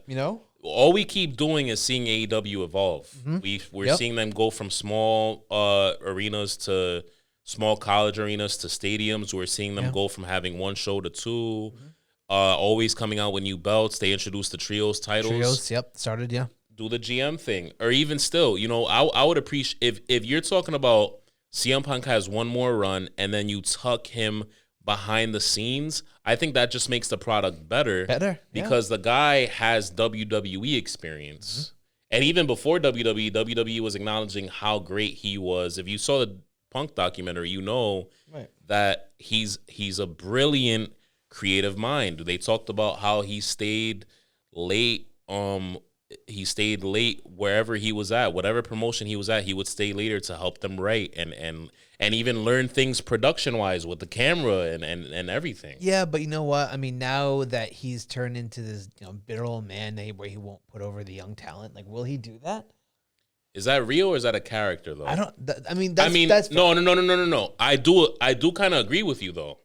All we keep doing is seeing AEW evolve. We're seeing them go from small arenas to small college arenas to stadiums. We're seeing them go from having one show to two. Always coming out with new belts. They introduced the trios titles. Started, Do the GM thing. Or even still, I would appreciate if you're talking about CM Punk has one more run and then you tuck him behind the scenes, I think that just makes the product better. Because the guy has WWE experience. And even before WWE was acknowledging how great he was. If you saw the Punk documentary, that he's a brilliant creative mind. They talked about how he stayed late. He stayed late wherever he was at, whatever promotion he was at. He would stay later to help them write and even learn things production wise with the camera and everything. Yeah, but you know what? I mean, now that he's turned into this bitter old man where he won't put over the young talent, like, will he do that? Is that real or is that a character though? That's no. I do kind of agree with you though.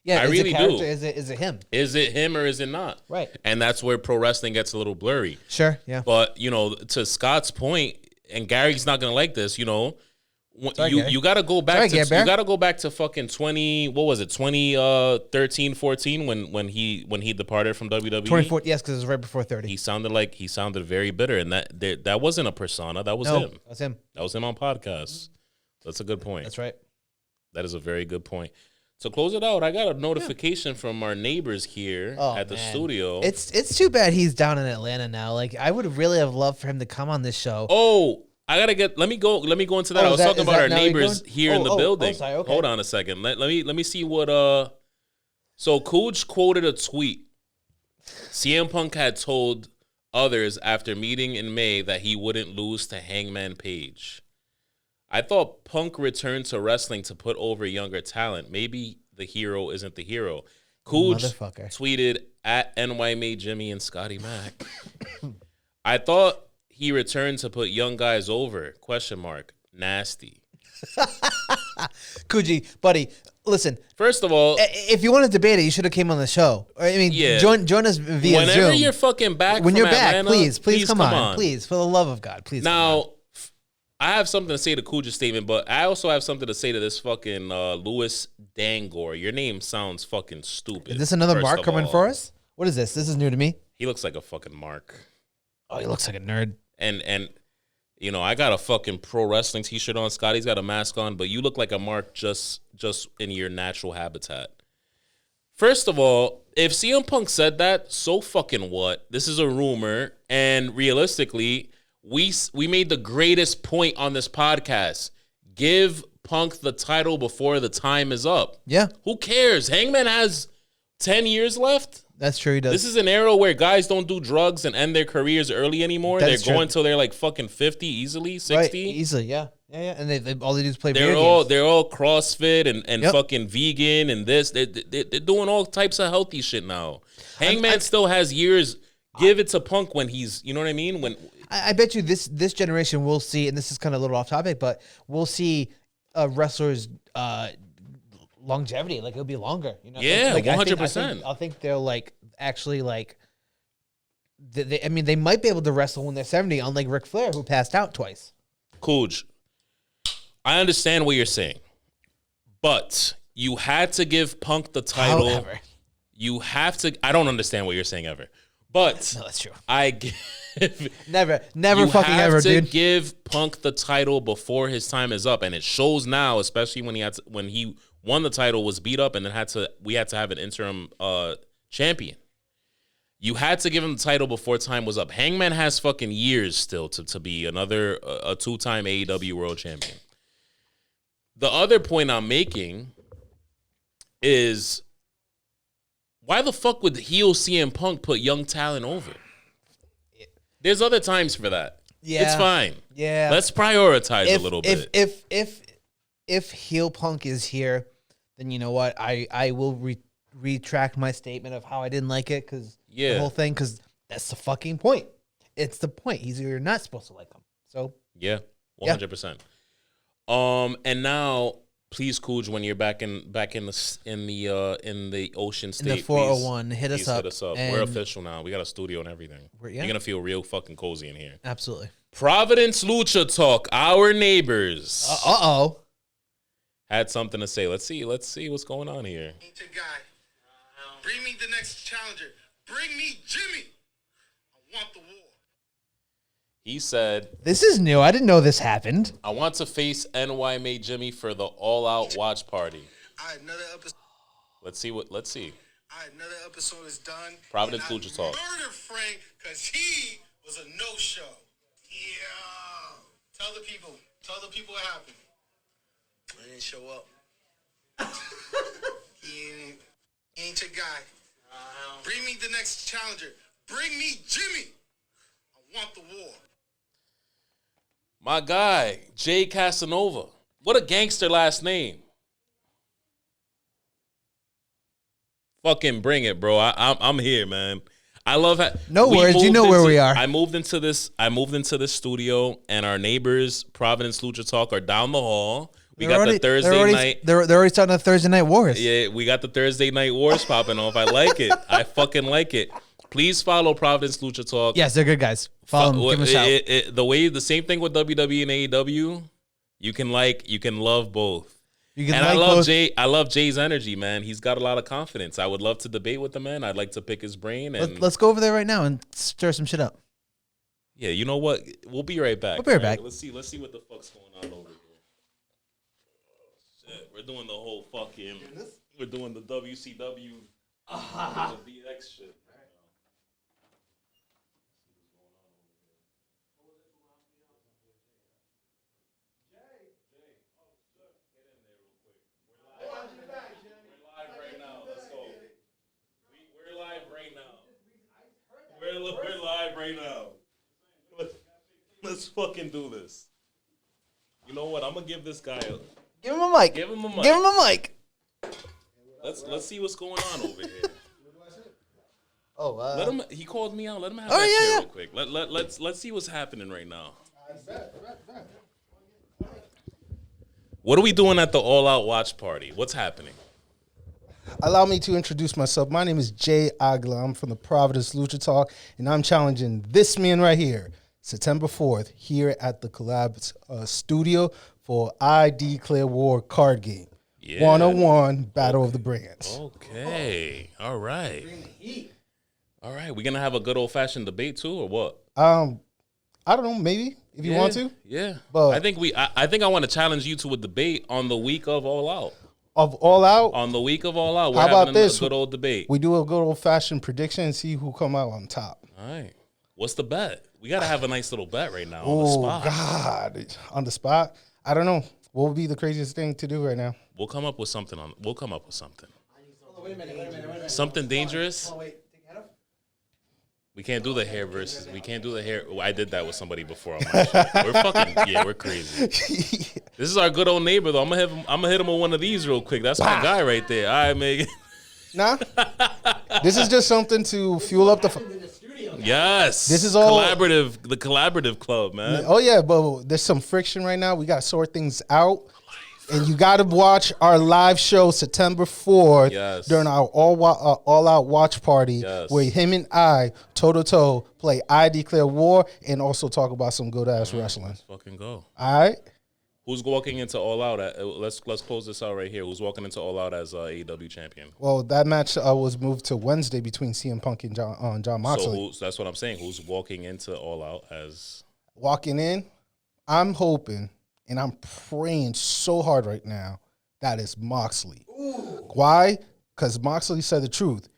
Yeah, I really do. Is it him? Is it him or is it not? Right. And that's where pro wrestling gets a little blurry. Sure, yeah. But, to Scott's point, and Gary's not going to like this, you got to go back to fucking 2013, 14 when he departed from WWE. 24, yes, cuz it was right before 30. He sounded very bitter, and that wasn't a persona, that was him. That was him. That was him on podcasts. That's a good point. That's right. That is a very good point. So close it out. I got a notification from our neighbors here at the studio. It's too bad he's down in Atlanta now. Like, I would really have loved for him to come on this show. Oh, let me go into that. I was talking about our neighbors here in the building. Sorry, okay. Hold on a second. Let me see what so Cooch quoted a tweet. CM Punk had told others after meeting in May that he wouldn't lose to Hangman Page. I thought Punk returned to wrestling to put over younger talent. Maybe the hero isn't the hero. Cooge tweeted at NY Made Jimmy and Scotty Mac. I thought he returned to put young guys over. ? Nasty. Coogie, buddy, listen. First of all, if you want to debate it, you should have came on the show. I mean, join us via whenever Zoom. you're fucking back. When from you're Atlanta, back, please come on. Please, for the love of God, please. Now, I have something to say to Cooge's statement, but I also have something to say to this fucking Louis Dangor. Your name sounds fucking stupid. Is this another Mark coming for us? What is this? This is new to me. He looks like a fucking Mark. Oh, he looks like a nerd. And you know, I got a fucking pro wrestling t-shirt on. Scotty's got a mask on, but you look like a Mark just in your natural habitat. First of all, if CM Punk said that, so fucking what? This is a rumor, and realistically, we made the greatest point on this podcast. Give Punk the title before the time is up. Yeah. Who cares? Hangman has 10 years left. That's true, he does. This is an era where guys don't do drugs and end their careers early anymore. They're going till they're like fucking 50 easily, 60. Right, easily, yeah. And they all they do is play they're all CrossFit and fucking vegan and this. They're doing all types of healthy shit now. Hangman still has years. Give it to Punk when he's, you know what I mean? When I bet you this generation will see, and this is kind of a little off topic, but we'll see wrestlers longevity, like it'll be longer, you know. Yeah, like, 100%. I think they'll like actually like. I mean, they might be able to wrestle when they're 70, unlike Ric Flair, who passed out twice. Cooge, I understand what you're saying, but you had to give Punk the title. However, you have to. I don't understand what you're saying ever, but no, that's true. I give. Never fucking ever, dude. You have to give Punk the title before his time is up, and it shows now, especially when he won the title, was beat up, and then we had to have an interim champion. You had to give him the title before time was up. Hangman has fucking years still to be another a 2-time AEW World Champion. The other point I'm making is, why the fuck would heel CM Punk put young talent over? There's other times for that. Yeah, it's fine. Yeah, let's prioritize a little bit. If heel Punk is here, then you know what? I will retract my statement of how I didn't like it, because the whole thing, because that's the fucking point. It's the point. You're not supposed to like him. So yeah, 100%. And now, please, Cooge, when you're back in the Ocean State, in the 401, please, hit us up. We're official now. We got a studio and everything. You're gonna feel real fucking cozy in here. Absolutely. Providence Lucha Talk, our neighbors. Had something to say. Let's see what's going on here. Bring me the next challenger. Bring me Jimmy. I want the war. He said, "This is new. I didn't know this happened. I want to face NY Made Jimmy for the all-out watch party." Another episode. Let's see. Another episode is done. Providence Lucha Talk. Murder Frank because he was a no-show. Yeah. Tell the people what happened. I didn't show up. He ain't your guy. Bring me the next challenger. Bring me Jimmy. I want the war. My guy, Jay Casanova. What a gangster last name. Fucking bring it, bro. I'm here, man. I love how no worries. You know where we are. I moved into this studio, and our neighbors, Providence Lucha Talk, are down the hall. We got the Thursday night. They're already starting the Thursday night wars. Yeah, we got the Thursday night wars popping off. I like it. I fucking like it. Please follow Providence Lucha Talk. Yes, they're good guys. Follow them. Give them a shout. The same thing with WWE and AEW. You can love both. I love Jay's energy, man. He's got a lot of confidence. I would love to debate with the man. I'd like to pick his brain. And let's go over there right now and stir some shit up. Yeah, you know what? We'll be right back. Let's see what the fuck's going on over here. Shit, we're doing the whole fucking. We're doing the WCW, the DX shit. We're live right now. Let's fucking do this. You know what? I'm gonna give this guy Give him a mic. Give him a mic. Give him a mic. Let's see what's going on over here. Oh, Let him. He called me out. Let him have Oh, that yeah, shit yeah. real quick. Let's see what's happening right now. What are we doing at the All Out Watch Party? What's happening? Allow me to introduce myself. My name is Jay Aguilar. I'm from the Providence Lucha Talk, and I'm challenging this man right here, September 4th, here at the Collab studio for I Declare War card game. Yeah. 101 Battle of the Brands. Okay. All right. All right. We're gonna have a good old fashioned debate too, or what? I don't know, maybe if you want to. Yeah. But I think I want to challenge you to a debate on the week of All Out. Of All Out, On the week of All Out, we're How about having this? a good old debate. we do a good old fashioned prediction and see who come out on top. All right. What's the bet? We gotta have a nice little bet right now on the Oh spot. God, on the spot. I don't know. What would be the craziest thing to do right now? We'll come up with something. Something dangerous. We can't do the hair versus. We can't do the hair. I did that with somebody before on my show. We're crazy. This is our good old neighbor though. I'm gonna hit him with one of these real quick. That's my guy right there. All right, Megan. Nah, this is just something to fuel up the. Yes. This is all- collaborative. The collaborative club, man. Oh yeah, but there's some friction right now. We got to sort things out, and you got to watch our live show September 4th Yes. during our all out watch party, Yes. where him and I toe to toe play I Declare War and also talk about some good ass wrestling. Let's fucking go. All right. Who's walking into All Out? Let's close this out right here. Who's walking into All Out as AEW champion? Well, that match was moved to Wednesday between CM Punk and John Moxley. So that's what I'm saying. Who's walking into All Out as? Walking in, I'm hoping and I'm praying so hard right now that it's Moxley. Why? Because Moxley said the truth.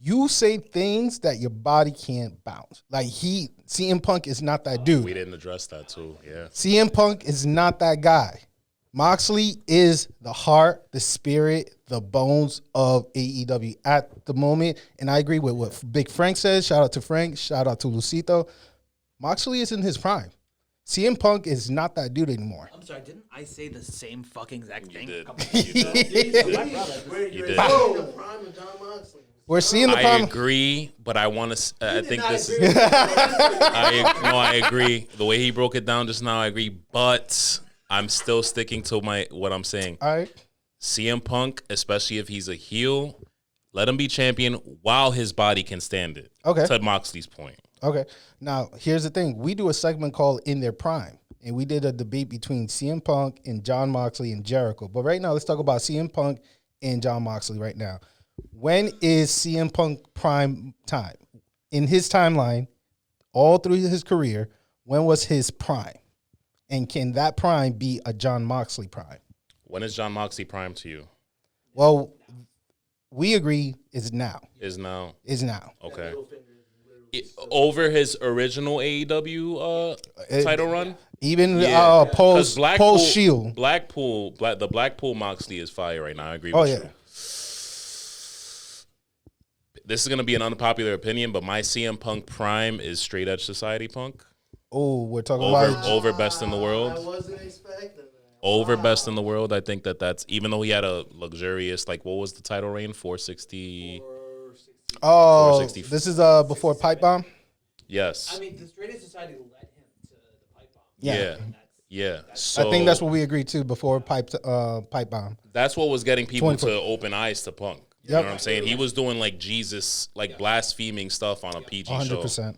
You say things that your body can't bounce. Like CM Punk is not that dude. We didn't address that too. Yeah. CM Punk is not that guy. Moxley is the heart, the spirit, the bones of AEW at the moment. And I agree with what Big Frank says. Shout out to Frank. Shout out to Lucito. Moxley is in his prime. CM Punk is not that dude anymore. I'm sorry, didn't I say the same fucking exact thing? did. You did. We're seeing the I prime. agree, but I want to. I think this is. I agree. The way he broke it down just now, I agree. But I'm still sticking to what I'm saying. All right. CM Punk, especially if he's a heel, let him be champion while his body can stand it. Okay. To Moxley's point. Okay. Now, here's the thing. We do a segment called In Their Prime, and we did a debate between CM Punk and John Moxley and Jericho. But right now, let's talk about CM Punk and John Moxley right now. When is CM Punk prime time? In his timeline, all through his career, when was his prime? And can that prime be a John Moxley prime? When is John Moxley prime to you? Well, we agree is now. Is now. Is now. Okay. Over his original AEW title run? Even Yeah. 'Cause post Shield. the Blackpool Moxley is fire right now. I agree Oh, with yeah. you. This is going to be an unpopular opinion, but my CM Punk prime is Straight Edge Society Punk. Oh, we're talking Over, about over best in the world. I wasn't expecting that. Over best in the world. I think that's, even though he had a luxurious, like, what was the title reign? 460. 460. This is before Pipe Bomb. Yes. I mean, the Straightest Society led him to the pipe bomb. Yeah. Yeah. So I think that's what we agreed to before Pipe Bomb. that's what was getting people 24. to open eyes to Punk. You Yep. know what I'm saying? He was doing like Jesus, like blaspheming stuff on a PG show. 100%.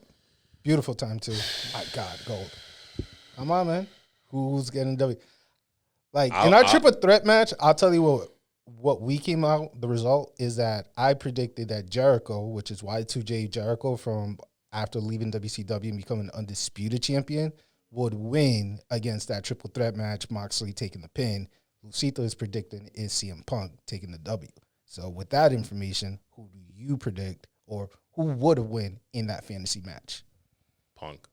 Beautiful time too. My God, gold. Come on, man. Who's getting W? Like in our triple threat match, I'll tell you what we came out. The result is that I predicted that Jericho, which is Y2J Jericho, from after leaving WCW and becoming an undisputed champion, would win against that triple threat match. Moxley taking the pin. Lucito is predicting is CM Punk taking the W. So with that information, who do you predict, or who would have won in that fantasy match? Punk.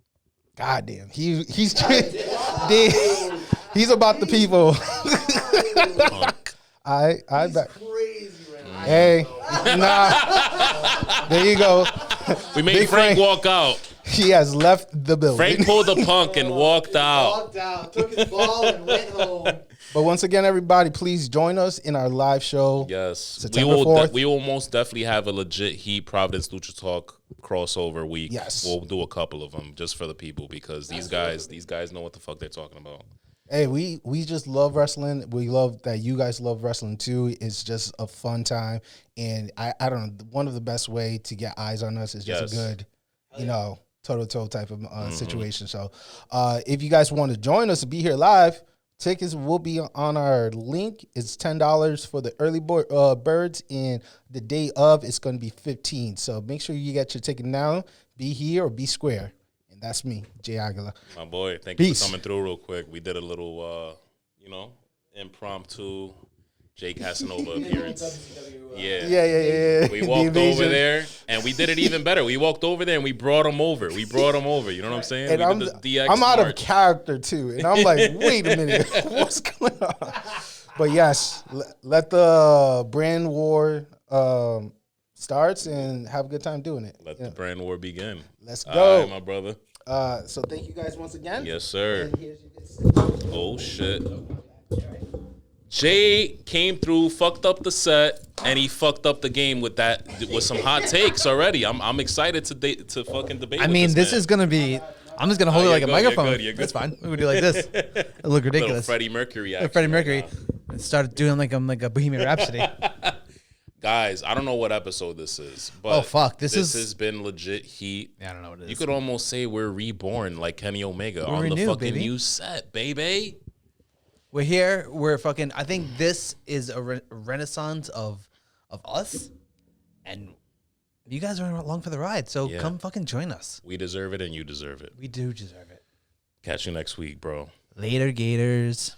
God damn, he's he's about the people. Punk. I bet. Crazy right now. Hey, nah. There you go. We made Big Frank Frank. walk out. He has left the building. Frank pulled the punk and walked out. Walked out, took his ball, and went home. But once again, everybody, please join us in our live show. Yes, September 4th. We will most definitely have a legit Heat Providence Lucha Talk crossover week. Yes, we'll do a couple of them just for the people because these guys know what the fuck they're talking about. Hey, we just love wrestling. We love that you guys love wrestling too. It's just a fun time, and I don't know. One of the best way to get eyes on us is just a good, toe-to-toe type of situation. So, if you guys want to join us and be here live, tickets will be on our link. It's $10 for the early birds, and the day of it's going to be $15. So make sure you get your ticket now. Be here or be square. And that's me, Jay Aguilar. My boy, thank you for coming through real quick. We did a little, impromptu Jay Casanova appearance. Yeah. We walked over there, and we did it even better. We walked over there, and we brought him over. You know what I'm saying? And I'm out of character, too. And I'm like, wait a minute. What's going on? But, yes, let the brand war starts and have a good time doing it. Let the brand war begin. Let's go. All right, my brother. So thank you guys once again. Yes, sir. And here's your good Oh, shit. Jay came through, fucked up the set, and he fucked up the game with some hot takes already. I'm excited to fucking debate. I mean, this is gonna be. I'm just gonna hold it like a microphone. You're good. That's fine. We're gonna do like this. It look ridiculous. Freddie Mercury. Freddie Mercury started doing like a Bohemian Rhapsody. Guys, I don't know what episode this is, but this has been legit heat. Yeah, I don't know what it is. You could almost say we're reborn like Kenny Omega on the fucking new set, baby. We're here. We're fucking. I think this is a renaissance of us, and you guys are along for the ride. So come fucking join us. We deserve it, and you deserve it. We do deserve it. Catch you next week, bro. Later, Gators.